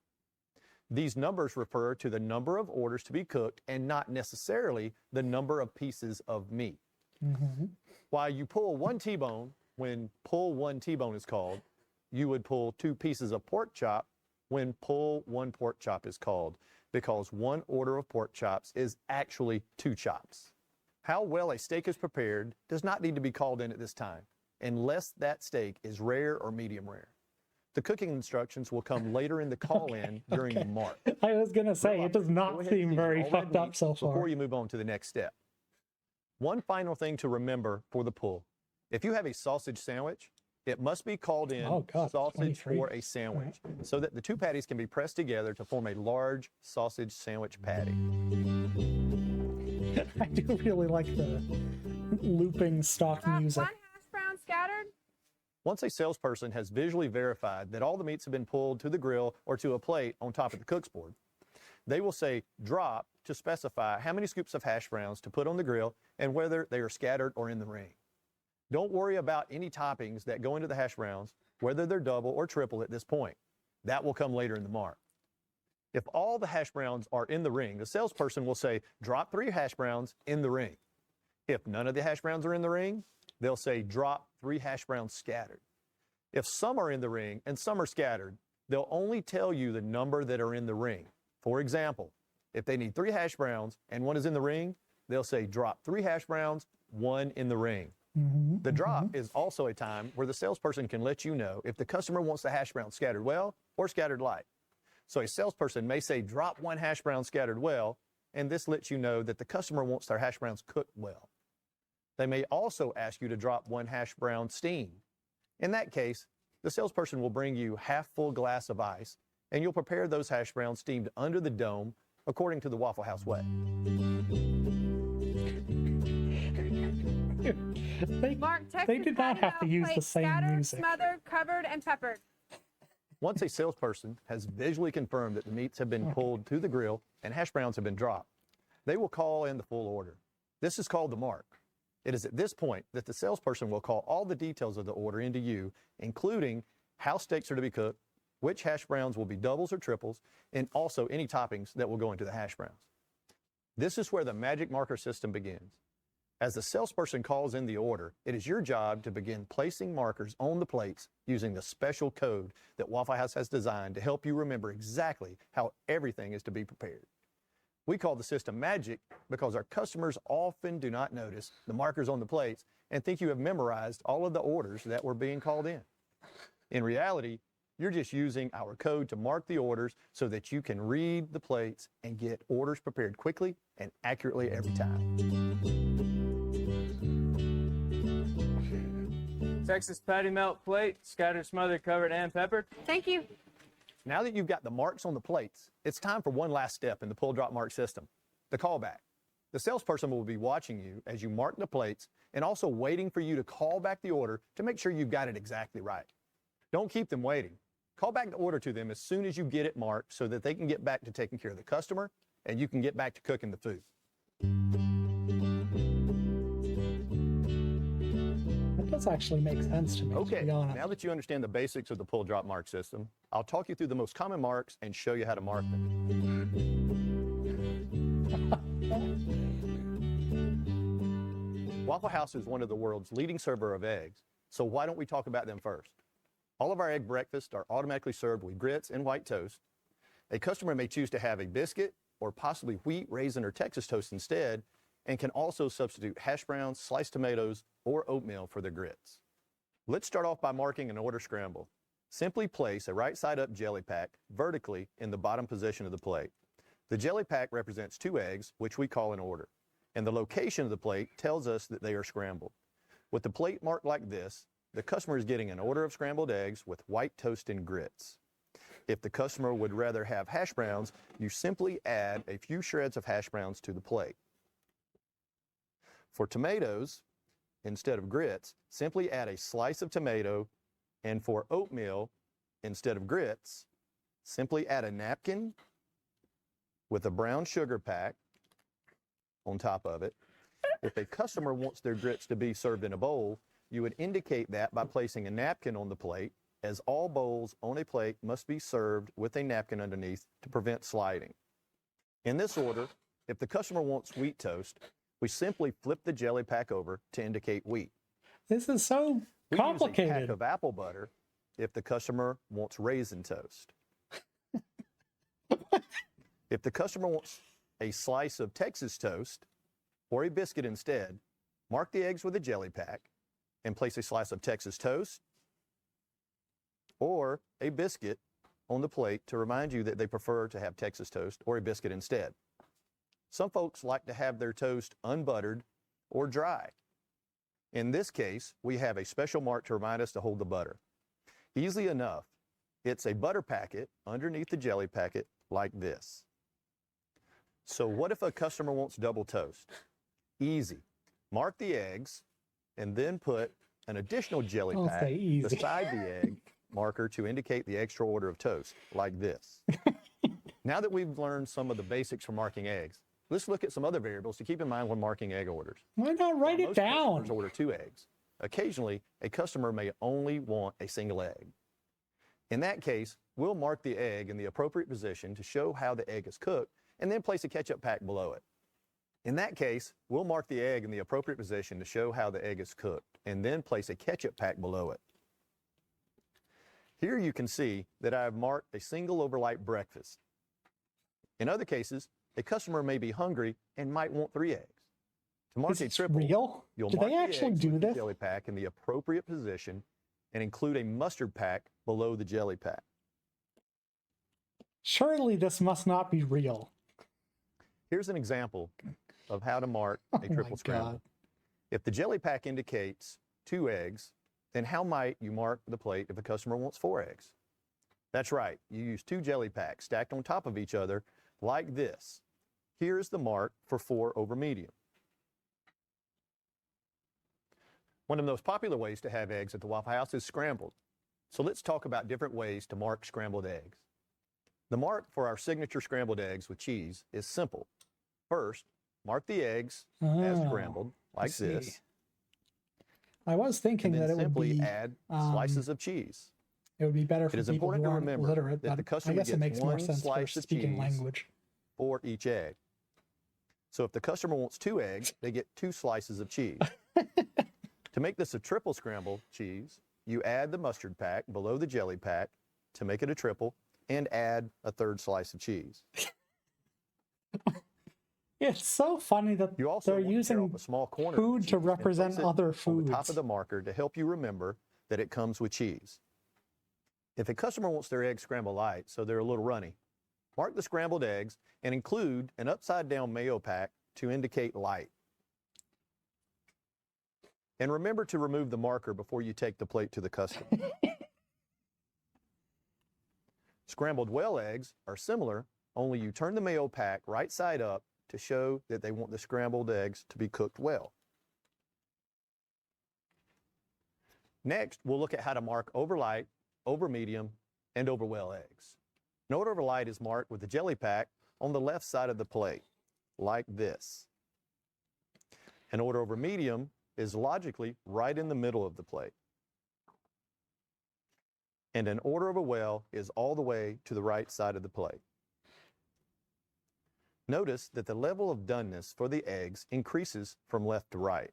These numbers refer to the number of orders to be cooked and not necessarily the number of pieces of meat. Mm-hmm. While you pull 1 T-bone, when pull 1 T-bone is called, you would pull 2 pieces of pork chop when pull 1 pork chop is called, because 1 order of pork chops is actually 2 chops. How well a steak is prepared does not need to be called in at this time, unless that steak is rare or medium rare. The cooking instructions will come later in the call-in during the mark. I was going to say, it does not seem very all red fucked up meat so far. Before you move on to the next step. One final thing to remember for the pull. If you have a sausage sandwich, it must be called in sausage 23. for a sandwich, so that the 2 patties can be pressed together to form a large sausage sandwich patty. I do really like the looping stock music. 1 hash brown scattered. Once a salesperson has visually verified that all the meats have been pulled to the grill or to a plate on top of the cook's board, they will say drop to specify how many scoops of hash browns to put on the grill and whether they are scattered or in the ring. Don't worry about any toppings that go into the hash browns, whether they're double or triple at this point. That will come later in the mark. If all the hash browns are in the ring, the salesperson will say drop 3 hash browns in the ring. If none of the hash browns are in the ring, they'll say drop 3 hash browns scattered. If some are in the ring and some are scattered, they'll only tell you the number that are in the ring. For example, if they need 3 hash browns and 1 is in the ring, they'll say drop 3 hash browns, 1 in the ring. Mm-hmm, The drop is also a time where the salesperson can let you know if the customer wants the hash brown scattered well or scattered light. So a salesperson may say drop 1 hash brown scattered well, and this lets you know that the customer wants their hash browns cooked well. They may also ask you to drop 1 hash brown steamed. In that case, the salesperson will bring you half full glass of ice, and you'll prepare those hash browns steamed under the dome according to the Waffle House way. They did not have to use the same scattered, music. Smothered, covered, and peppered. Once a salesperson has visually confirmed that the meats have been pulled to the grill and hash browns have been dropped, they will call in the full order. This is called the mark. It is at this point that the salesperson will call all the details of the order into you, including how steaks are to be cooked, which hash browns will be doubles or triples, and also any toppings that will go into the hash browns. This is where the magic marker system begins. As the salesperson calls in the order, it is your job to begin placing markers on the plates using the special code that Waffle House has designed to help you remember exactly how everything is to be prepared. We call the system magic because our customers often do not notice the markers on the plates and think you have memorized all of the orders that were being called in. In reality, you're just using our code to mark the orders so that you can read the plates and get orders prepared quickly and accurately every time. Texas patty melt plate, scattered, smothered, covered, and peppered. Thank you. Now that you've got the marks on the plates, it's time for one last step in the pull drop mark system, the callback. The salesperson will be watching you as you mark the plates and also waiting for you to call back the order to make sure you've got it exactly right. Don't keep them waiting. Call back the order to them as soon as you get it marked so that they can get back to taking care of the customer and you can get back to cooking the food. That does actually make sense to me, to Okay, be honest. now that you understand the basics of the pull drop mark system, I'll talk you through the most common marks and show you how to mark them. Waffle House is one of the world's leading server of eggs, so why don't we talk about them first? All of our egg breakfasts are automatically served with grits and white toast. A customer may choose to have a biscuit or possibly wheat, raisin, or Texas toast instead, and can also substitute hash browns, sliced tomatoes, or oatmeal for their grits. Let's start off by marking an order scramble. Simply place a right side up jelly pack vertically in the bottom position of the plate. The jelly pack represents 2 eggs, which we call an order, and the location of the plate tells us that they are scrambled. With the plate marked like this, the customer is getting an order of scrambled eggs with white toast and grits. If the customer would rather have hash browns, you simply add a few shreds of hash browns to the plate. For tomatoes, instead of grits, simply add a slice of tomato, and for oatmeal, instead of grits, simply add a napkin with a brown sugar pack on top of it. If a customer wants their grits to be served in a bowl, you would indicate that by placing a napkin on the plate, as all bowls on a plate must be served with a napkin underneath to prevent sliding. In this order, if the customer wants wheat toast, we simply flip the jelly pack over to indicate wheat. This is so We use a complicated. pack of apple butter if the customer wants raisin toast. If the customer wants a slice of Texas toast or a biscuit instead, mark the eggs with a jelly pack and place a slice of Texas toast or a biscuit on the plate to remind you that they prefer to have Texas toast or a biscuit instead. Some folks like to have their toast unbuttered or dry. In this case, we have a special mark to remind us to hold the butter. Easily enough, it's a butter packet underneath the jelly packet like this. So what if a customer wants double toast? Easy. Mark the eggs and then put an additional jelly I'll pack say easy. beside the egg marker to indicate the extra order of toast, like this. Now that we've learned some of the basics for marking eggs, let's look at some other variables to keep in mind when marking egg orders. Why not write it Most down? customers order 2 eggs. Occasionally, a customer may only want a single egg. In that case, we'll mark the egg in the appropriate position to show how the egg is cooked and then place a ketchup pack below it. In that case, we'll mark the egg in the appropriate position to show how the egg is cooked and then place a ketchup pack below it. Here you can see that I have marked a single overnight breakfast. In other cases, a customer may be hungry and might want 3 eggs. To mark Is a this triple, real? you'll Do mark they the actually eggs do with the this? jelly pack in the appropriate position and include a mustard pack below the jelly pack. Surely this must not be real. Here's an example of how to mark Oh a my triple scramble. God. If the jelly pack indicates 2 eggs, then how might you mark the plate if a customer wants 4 eggs? That's right, you use 2 jelly packs stacked on top of each other like this. Here's the mark for 4 over medium. One of the most popular ways to have eggs at the Waffle House is scrambled. So let's talk about different ways to mark scrambled eggs. The mark for our signature scrambled eggs with cheese is simple. First, mark the eggs as Oh, scrambled like see. this, I was thinking and that then it would simply be add slices of cheese. it would be better for is people important who to aren't remember literate, that but the I customer guess it gets makes more one sense for slice of speaking cheese language. for each egg. So if the customer wants 2 eggs, they get 2 slices of cheese. To make this a triple scramble cheese, you add the mustard pack below the jelly pack to make it a triple and add a 3rd slice of cheese. It's so funny that You also they're want to tear using off a small corner of the food cheese to and represent place it other on foods. the top of the marker to help you remember that it comes with cheese. If a customer wants their eggs scrambled light so they're a little runny, mark the scrambled eggs and include an upside-down mayo pack to indicate light. And remember to remove the marker before you take the plate to the customer. Scrambled well eggs are similar, only you turn the mayo pack right side up to show that they want the scrambled eggs to be cooked well. Next, we'll look at how to mark over light, over medium, and over well eggs. An order over light is marked with the jelly pack on the left side of the plate, like this. An order over medium is logically right in the middle of the plate. And an order over well is all the way to the right side of the plate. Notice that the level of doneness for the eggs increases from left to right.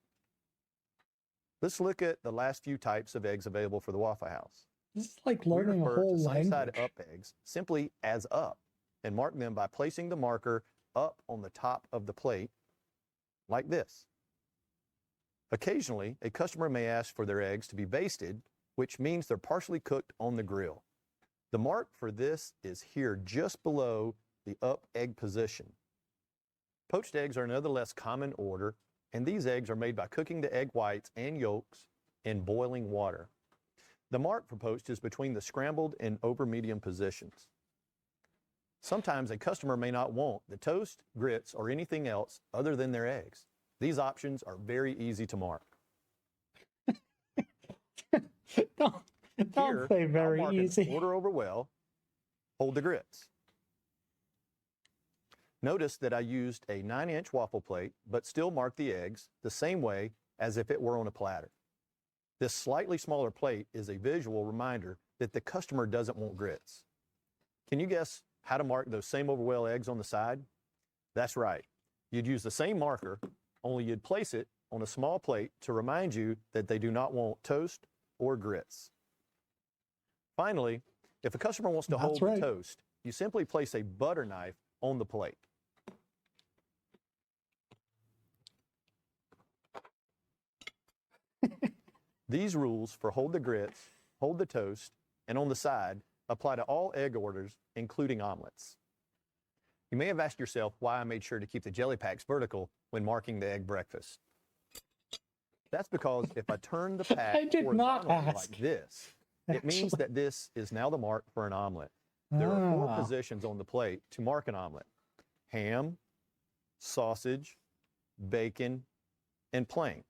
Let's look at the last few types of eggs available for the Waffle House. This is like We learning a refer whole to language. side up eggs simply as up and mark them by placing the marker up on the top of the plate like this. Occasionally, a customer may ask for their eggs to be basted, which means they're partially cooked on the grill. The mark for this is here just below the up egg position. Poached eggs are another less common order, and these eggs are made by cooking the egg whites and yolks in boiling water. The mark for poached is between the scrambled and over medium positions. Sometimes a customer may not want the toast, grits, or anything else other than their eggs. These options are very easy to mark. Don't Here, say I'll very mark an easy. order over well, hold the grits. Notice that I used a 9-inch waffle plate, but still marked the eggs the same way as if it were on a platter. This slightly smaller plate is a visual reminder that the customer doesn't want grits. Can you guess how to mark those same over well eggs on the side? That's right. You'd use the same marker, only you'd place it on a small plate to remind you that they do not want toast or grits. Finally, if a customer wants to hold the toast, you simply place a butter knife on the plate. These rules for hold the grits, hold the toast, and on the side apply to all egg orders, including omelets. You may have asked yourself why I made sure to keep the jelly packs vertical when marking the egg breakfast. That's because if I turn the pack horizontally like this, it means that this is now the mark for an omelet. There are 4 positions on the plate to mark an omelet: ham, sausage, bacon, and plain.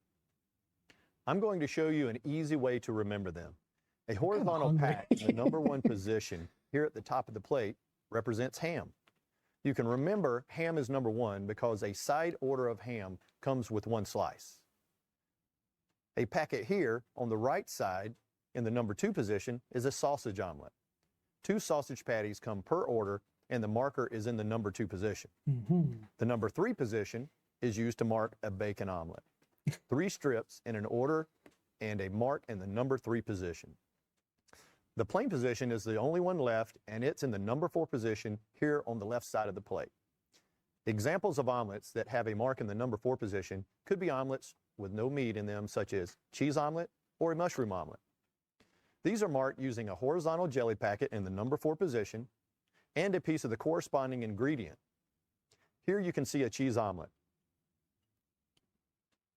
I'm going to show you an easy way to remember them. A horizontal pack in the number 1 position here at the top of the plate represents ham. You can remember ham is number 1 because a side order of ham comes with 1 slice. A packet here on the right side in the number 2 position is a sausage omelet. 2 sausage patties come per order, and the marker is in the number 2 position. The number 3 position is used to mark a bacon omelet. 3 strips in an order and a mark in the number 3 position. The plain position is the only one left, and it's in the number 4 position here on the left side of the plate. Examples of omelets that have a mark in the number 4 position could be omelets with no meat in them, such as cheese omelet or a mushroom omelet. These are marked using a horizontal jelly packet in the number 4 position and a piece of the corresponding ingredient. Here you can see a cheese omelet.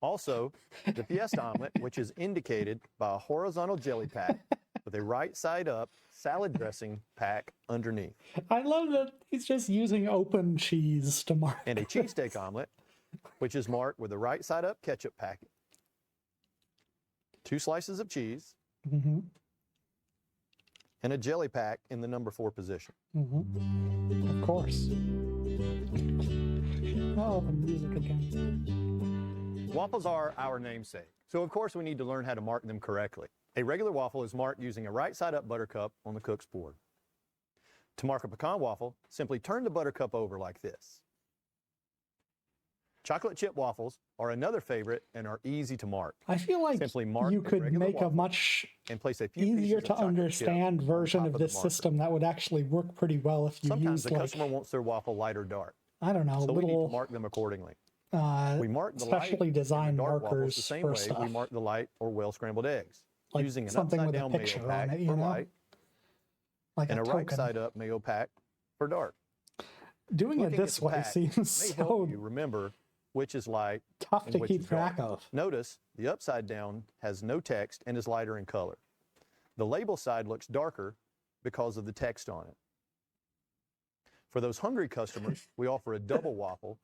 Also, the Fiesta omelet, which is indicated by a horizontal jelly pack with a right side up salad dressing pack underneath. I love that he's just using open cheese to mark. And a cheesesteak omelet, which is marked with a right side up ketchup packet. 2 slices of cheese, and a jelly pack in the number 4 position. Of course. Oh, the music again. Waffles are our namesake, so of course we need to learn how to mark them correctly. A regular waffle is marked using a right side up buttercup on the cook's board. To mark a pecan waffle, simply turn the buttercup over like this. Chocolate chip waffles are another favorite and are easy to mark. I feel like Simply mark you a could regular make a waffle much and place a few easier pieces to of chocolate chip understand on version top of the this marker. system that would actually work pretty well if you Sometimes used the like customer wants their waffle light or dark. I don't know, So we need to little mark them accordingly. We mark the specially light designed and the dark waffles markers the same for way stuff. we mark the light or well-scrambled eggs, Like using an something with a upside-down mayo picture pack on it, you for know? light Like and a token. right-side-up mayo pack for dark. Doing Looking it at this the way pack seems may help so you remember which is light tough and to which keep is dark. track of. Notice the upside down has no text and is lighter in color. The label side looks darker because of the text on it. For those hungry customers, we offer a double waffle,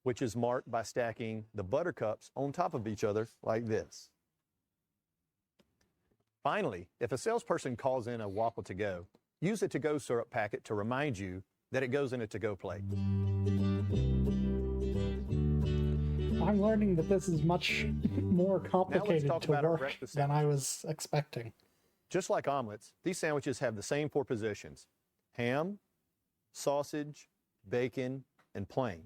which is marked by stacking the buttercups on top of each other like this. Finally, if a salesperson calls in a waffle to go, use a to-go syrup packet to remind you that it goes in a to-go plate. I'm learning that this is much more complicated talk to about our work breakfast than I was expecting. Just like omelets, these sandwiches have the same 4 positions: ham, sausage, bacon, and plain.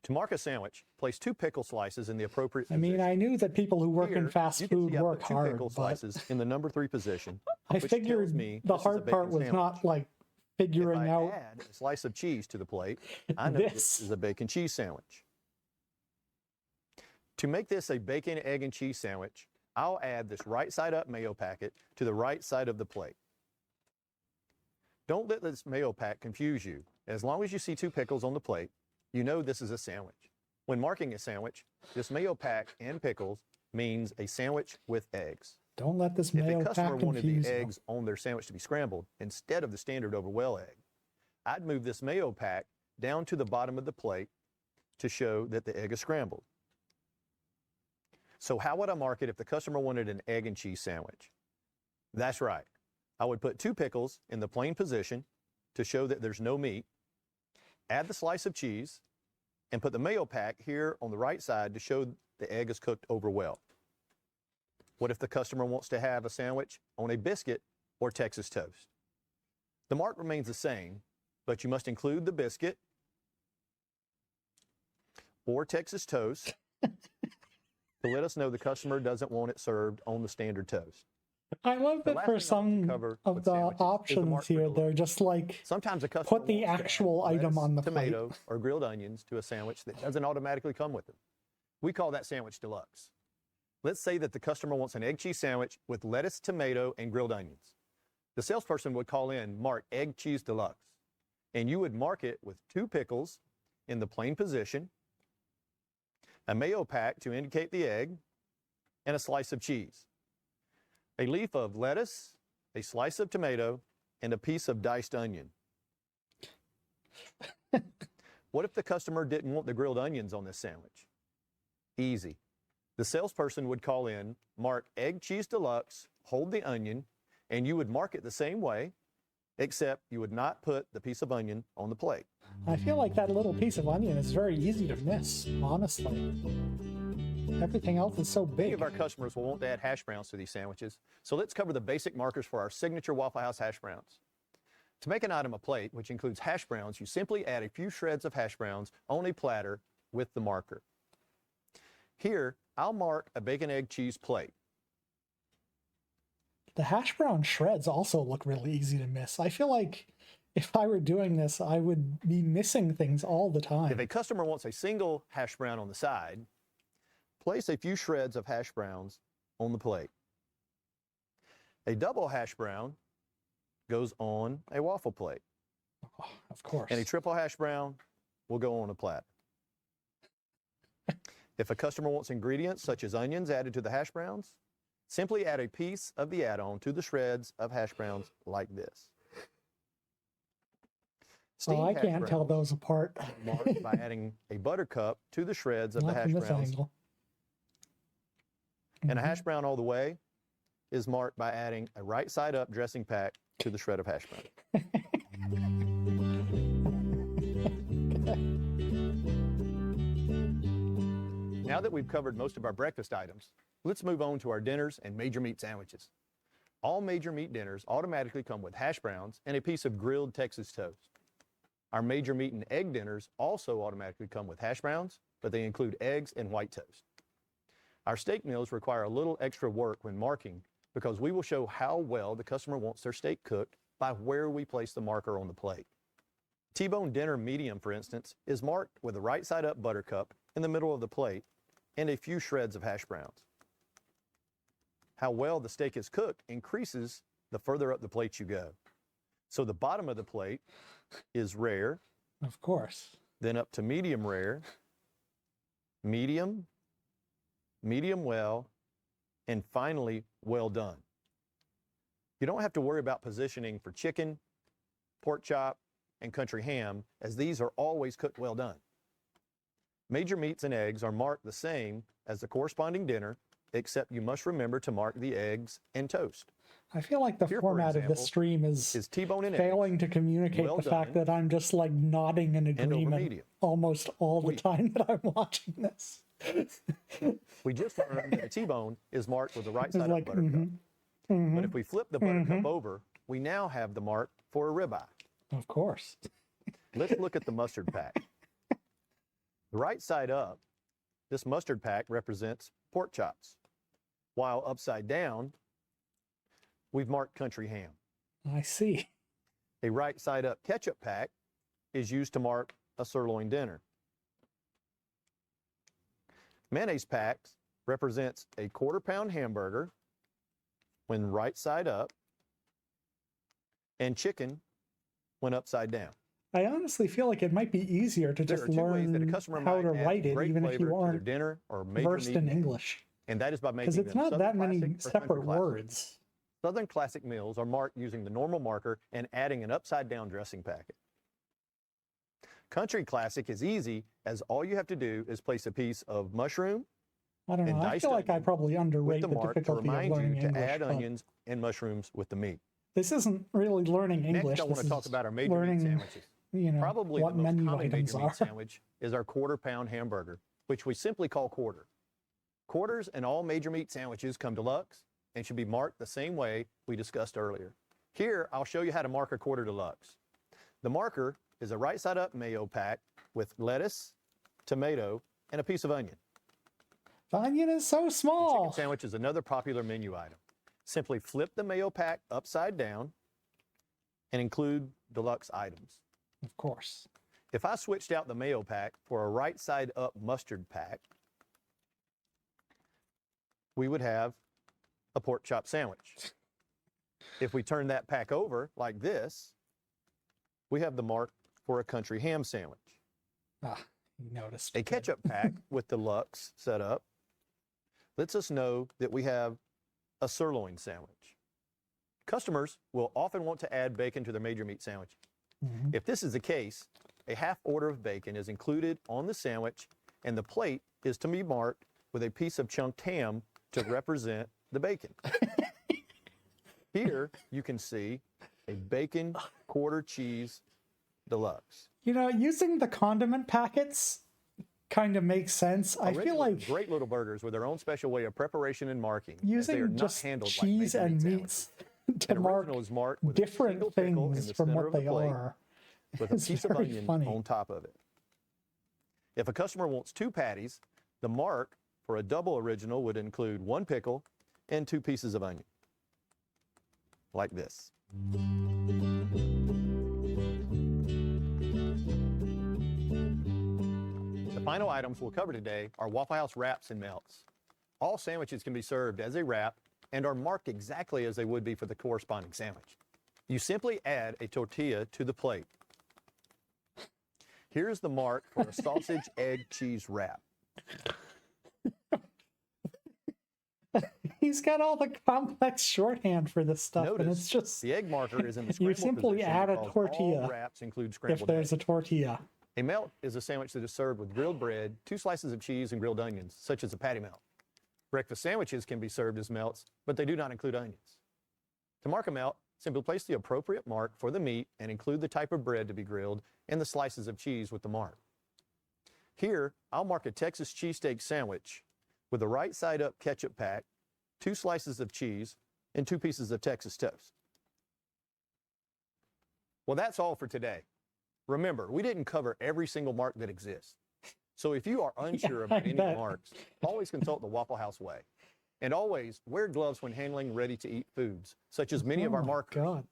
To mark a sandwich, place 2 pickle slices in the appropriate I position. mean, I knew that people who work in Here, fast you can food see I work put 2 hard, pickle but slices in the number 3 position, I which tells figured me the this is a hard part bacon was sandwich. not like If figuring I out add a slice of cheese to the plate, I know this this. is a bacon cheese sandwich. To make this a bacon, egg, and cheese sandwich, I'll add this right side up mayo packet to the right side of the plate. Don't let this mayo pack confuse you. As long as you see 2 pickles on the plate, you know this is a sandwich. When marking a sandwich, this mayo pack and pickles means a sandwich with eggs. Don't let this If mayo a customer pack wanted confuse the you. eggs on their sandwich to be scrambled instead of the standard over well egg, I'd move this mayo pack down to the bottom of the plate to show that the egg is scrambled. So how would I mark it if the customer wanted an egg and cheese sandwich? That's right. I would put 2 pickles in the plain position to show that there's no meat, add the slice of cheese, and put the mayo pack here on the right side to show the egg is cooked over well. What if the customer wants to have a sandwich on a biscuit or Texas toast? The mark remains the same, but you must include the biscuit or Texas toast to let us know the customer doesn't want it served on the standard toast. I love The that last for thing I want to some cover of with the sandwiches is the options mark for here, delivery. they're just like, Sometimes a customer put the wants to add actual item lettuce, on the plate. tomato, or grilled onions to a sandwich that doesn't automatically come with them. We call that sandwich deluxe. Let's say that the customer wants an egg cheese sandwich with lettuce, tomato, and grilled onions. The salesperson would call in, mark egg cheese deluxe, and you would mark it with 2 pickles in the plain position, a mayo pack to indicate the egg, and a slice of cheese, a leaf of lettuce, a slice of tomato, and a piece of diced onion. What if the customer didn't want the grilled onions on this sandwich? Easy. The salesperson would call in, mark egg cheese deluxe, hold the onion, and you would mark it the same way, except you would not put the piece of onion on the plate. I feel like that little piece of onion is very easy to miss, honestly. Everything else is so Many big. of our customers will want to add hash browns to these sandwiches, so let's cover the basic markers for our signature Waffle House hash browns. To make an item a plate, which includes hash browns, you simply add a few shreds of hash browns on a platter with the marker. Here, I'll mark a bacon, egg, cheese plate. The hash brown shreds also look really easy to miss. I feel like if I were doing this, I would be missing things all the time. If a customer wants a single hash brown on the side, place a few shreds of hash browns on the plate. A double hash brown goes on a waffle plate. Oh, of course. And a triple hash brown will go on a platter. If a customer wants ingredients such as onions added to the hash browns, simply add a piece of the add-on to the shreds of hash browns like this. Oh, I Steamed hash can't tell browns those apart. are marked by adding a buttercup to the shreds of the Not hash from this browns. angle. And a hash brown all the way is marked by adding a right side up dressing pack to the shred of hash brown. Now that we've covered most of our breakfast items, let's move on to our dinners and major meat sandwiches. All major meat dinners automatically come with hash browns and a piece of grilled Texas toast. Our major meat and egg dinners also automatically come with hash browns, but they include eggs and white toast. Our steak meals require a little extra work when marking because we will show how well the customer wants their steak cooked by where we place the marker on the plate. T-bone dinner medium, for instance, is marked with a right side up buttercup in the middle of the plate and a few shreds of hash browns. How well the steak is cooked increases the further up the plate you go. So the bottom of the plate is rare, Of course. then up to medium rare, medium, medium well, and finally well done. You don't have to worry about positioning for chicken, pork chop, and country ham, as these are always cooked well done. Major meats and eggs are marked the same as the corresponding dinner, except you must remember to mark the eggs and toast. I feel like the Here, for format of example, this stream is T-bone and failing eggs, to communicate well the fact done, that I'm just like nodding in and over agreement medium. almost all the Sweet. time that I'm watching this. We just learned that a T-bone is marked with the right It's side like, up buttercup. But if we flip the buttercup over, we now have the mark for a ribeye. Of course. Let's look at the mustard pack. The right side up, this mustard pack represents pork chops, while upside down, we've marked country ham. I see. A right side up ketchup pack is used to mark a sirloin dinner. Mayonnaise packs represents a 1/4 pound hamburger when right side up, and chicken when upside down. I honestly feel like it might be easier to There just are two ways that a learn customer how might to add write it, great even if flavor you to their aren't dinner or major versed meat in meal, English. and that is by Because making it's them not Southern that many classic or separate country classic. words. Southern classic meals are marked using the normal marker and adding an upside down dressing packet. Country classic is easy, as all you have to do is place a piece of mushroom I don't and know. I diced feel like I onion probably with underrate the the mark to difficulty of remind learning you to English. add but onions and mushrooms with the meat. this isn't really learning English. Next, I want This to talk is about our major learning, meat sandwiches. you know, Probably what the most menu common items major are. meat sandwich is our 1/4 pound hamburger, which we simply call quarter. Quarters and all major meat sandwiches come deluxe and should be marked the same way we discussed earlier. Here, I'll show you how to mark a quarter deluxe. The marker is a right side up mayo pack with lettuce, tomato, and a piece of onion. The onion is so The small. chicken sandwich is another popular menu item. Simply flip the mayo pack upside down and include deluxe items. Of course. If I switched out the mayo pack for a right side up mustard pack, we would have a pork chop sandwich. If we turn that pack over like this, we have the mark for a country ham sandwich. Ah, you noticed. A ketchup pack with deluxe set up lets us know that we have a sirloin sandwich. Customers will often want to add bacon to their major meat sandwich. Mhm. If this is the case, a half order of bacon is included on the sandwich, and the plate is to be marked with a piece of chunked ham to represent the bacon. Here you can see a bacon quarter cheese deluxe. You know, using the condiment packets kind of makes sense. I feel Originally, like great little burgers with their own special way of preparation and marking, as they are using not just handled cheese like major and meat meats sandwiches. to An mark original is marked with a different single pickle in things the from center what of the they plate are with a is piece of very onion funny. on top of it. If a customer wants 2 patties, the mark for a double original would include 1 pickle and 2 pieces of onion, like this. The final items we'll cover today are Waffle House wraps and melts. All sandwiches can be served as a wrap and are marked exactly as they would be for the corresponding sandwich. You simply add a tortilla to the plate. Here's the mark for a sausage, egg, cheese wrap. He's got all the complex shorthand for this stuff, and Notice it's just the egg marker is in the you scrambled simply position add a because tortilla all wraps include if scrambled there's eggs. a tortilla. A melt is a sandwich that is served with grilled bread, 2 slices of cheese, and grilled onions, such as a patty melt. Breakfast sandwiches can be served as melts, but they do not include onions. To mark a melt, simply place the appropriate mark for the meat and include the type of bread to be grilled and the slices of cheese with the mark. Here, I'll mark a Texas cheesesteak sandwich with a right side up ketchup pack, 2 slices of cheese, and 2 pieces of Texas toast. Well, that's all for today. Remember, we didn't cover every single mark that exists. So if you are unsure about I any bet. marks, always consult the Waffle House way. And always wear gloves when handling ready-to-eat foods, such as many of Oh our my markers. God.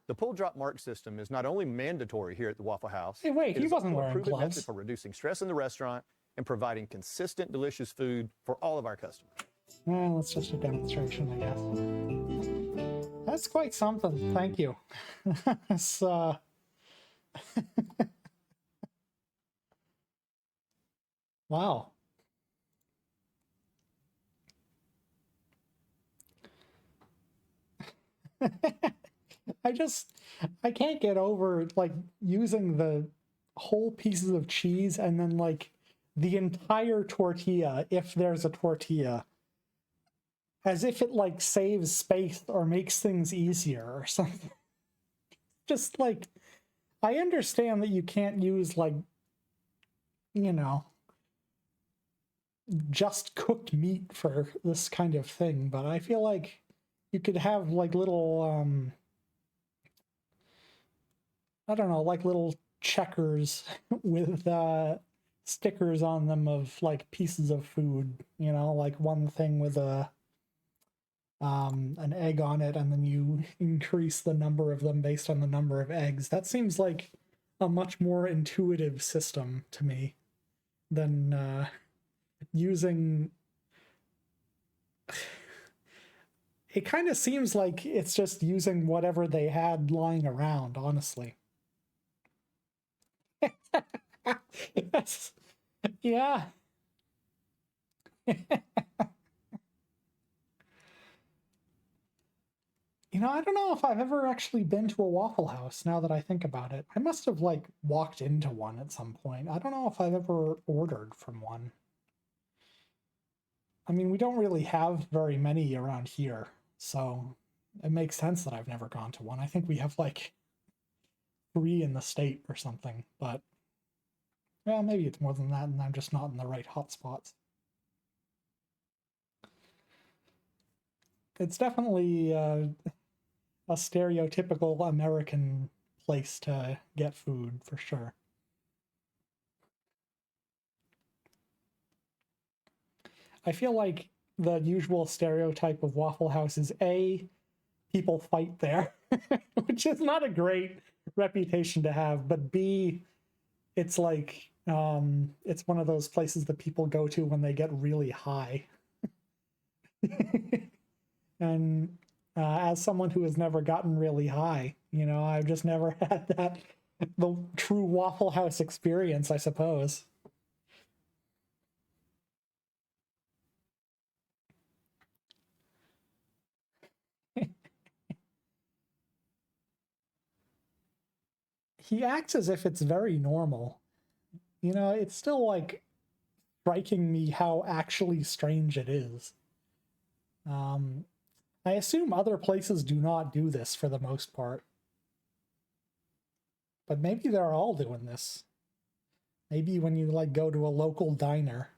The pull drop mark system is not only mandatory here at the Waffle House. Hey, wait, it he is wasn't also a wearing proven gloves. method for reducing stress in the restaurant and providing consistent, delicious food for all of our customers. Well, it's just a demonstration, I guess. That's quite something. Thank you. That's, wow. I can't get over like using the whole pieces of cheese and then like the entire tortilla, if there's a tortilla, as if it like saves space or makes things easier or something. Just like, I understand that you can't use like, you know, just cooked meat for this kind of thing, but I feel like you could have like little, I don't know, like little checkers with stickers on them of like pieces of food, you know, like one thing with a an egg on it, and then you increase the number of them based on the number of eggs. That seems like a much more intuitive system to me than using. It kind of seems like it's just using whatever they had lying around, honestly. Yes. Yeah. You know, I don't know if I've ever actually been to a Waffle House, now that I think about it. I must have, like, walked into one at some point. I don't know if I've ever ordered from one. I mean, we don't really have very many around here, so it makes sense that I've never gone to one. I think we have, like, 3 in the state or something, but... well, maybe it's more than that, and I'm just not in the right hotspots. It's definitely a stereotypical American place to get food, for sure. I feel like the usual stereotype of Waffle House is A, people fight there, which is not a great reputation to have, but B, it's like, it's one of those places that people go to when they get really high. And as someone who has never gotten really high, you know, I've just never had the true Waffle House experience, I suppose. He acts as if it's very normal. You know, it's still like striking me how actually strange it is. I assume other places do not do this for the most part. But maybe they're all doing this. Maybe when you like go to a local diner,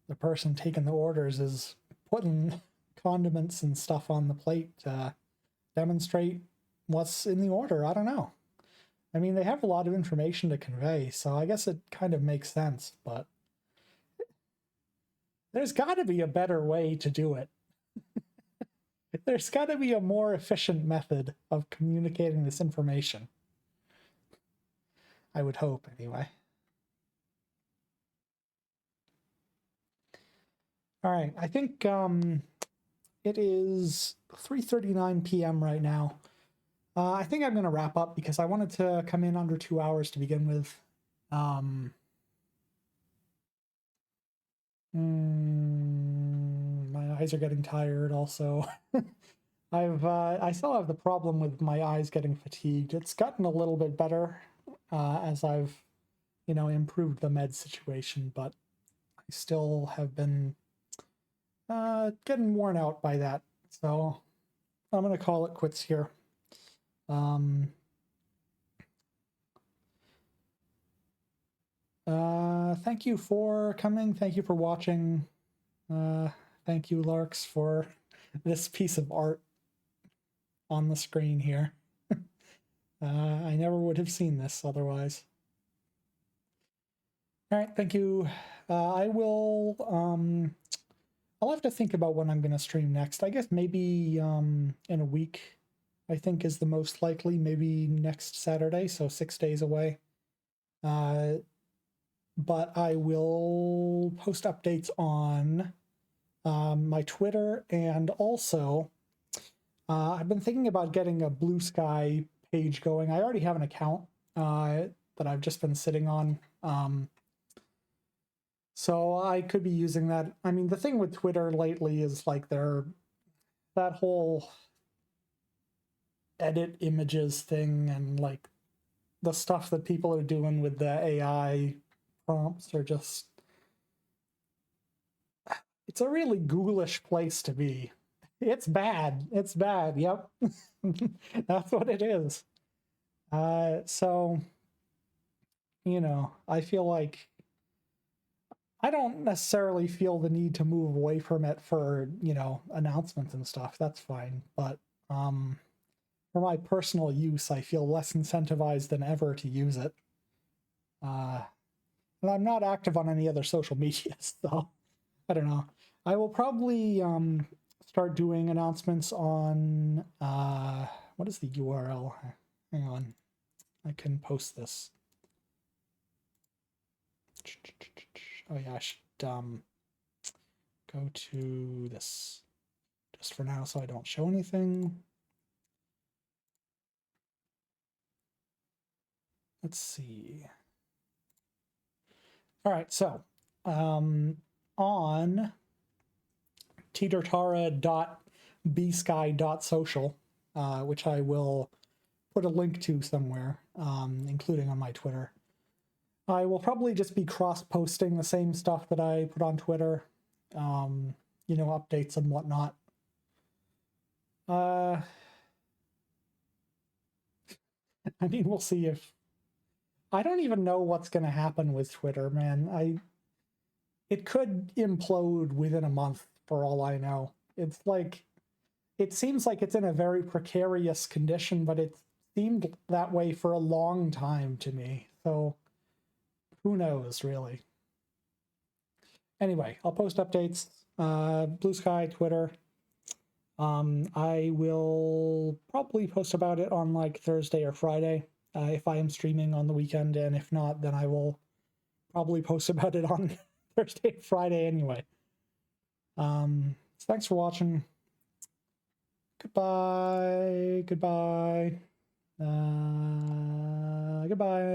the person taking the orders is putting condiments and stuff on the plate to demonstrate what's in the order. I don't know. I mean, they have a lot of information to convey, so I guess it kind of makes sense, but there's got to be a better way to do it. There's got to be a more efficient method of communicating this information. I would hope, anyway. All right, I think it is 3:39 p.m. right now. I think I'm going to wrap up because I wanted to come in under 2 hours to begin with. My eyes are getting tired also. I still have the problem with my eyes getting fatigued. It's gotten a little bit better as I've, you know, improved the med situation, but I still have been getting worn out by that. So I'm going to call it quits here. Thank you for coming. Thank you for watching. Thank you, Larks, for this piece of art on the screen here. I never would have seen this otherwise. All right, thank you. I'll have to think about when I'm going to stream next. I guess maybe in a week I think is the most likely, maybe next Saturday, so 6 days away. But I will post updates on my Twitter, and also I've been thinking about getting a Blue Sky page going. I already have an account that I've just been sitting on. So I could be using that. I mean, the thing with Twitter lately is like that whole edit images thing, and like the stuff that people are doing with the AI prompts are just, it's a really ghoulish place to be. It's bad. It's bad. Yep. That's what it is. So, you know, I feel like I don't necessarily feel the need to move away from it for, you know, announcements and stuff. That's fine. But for my personal use, I feel less incentivized than ever to use it. And I'm not active on any other social media, so I don't know. I will probably start doing announcements on what is the URL? Hang on, I can post this. Oh yeah, I should go to this just for now so I don't show anything. Let's see. All right, so on teetertara.bsky.social, which I will put a link to somewhere, including on my Twitter. I will probably just be cross-posting the same stuff that I put on Twitter, you know, updates and whatnot. I mean, we'll see if... I don't even know what's going to happen with Twitter, man. It could implode within a month, for all I know. It's like... It seems like it's in a very precarious condition, but it seemed that way for a long time to me. So... who knows, really? Anyway, I'll post updates. Blue Sky, Twitter. I will probably post about it on like Thursday or Friday if I am streaming on the weekend, and if not, then I will probably post about it on Thursday, Friday anyway. So thanks for watching. Goodbye. Goodbye. Goodbye.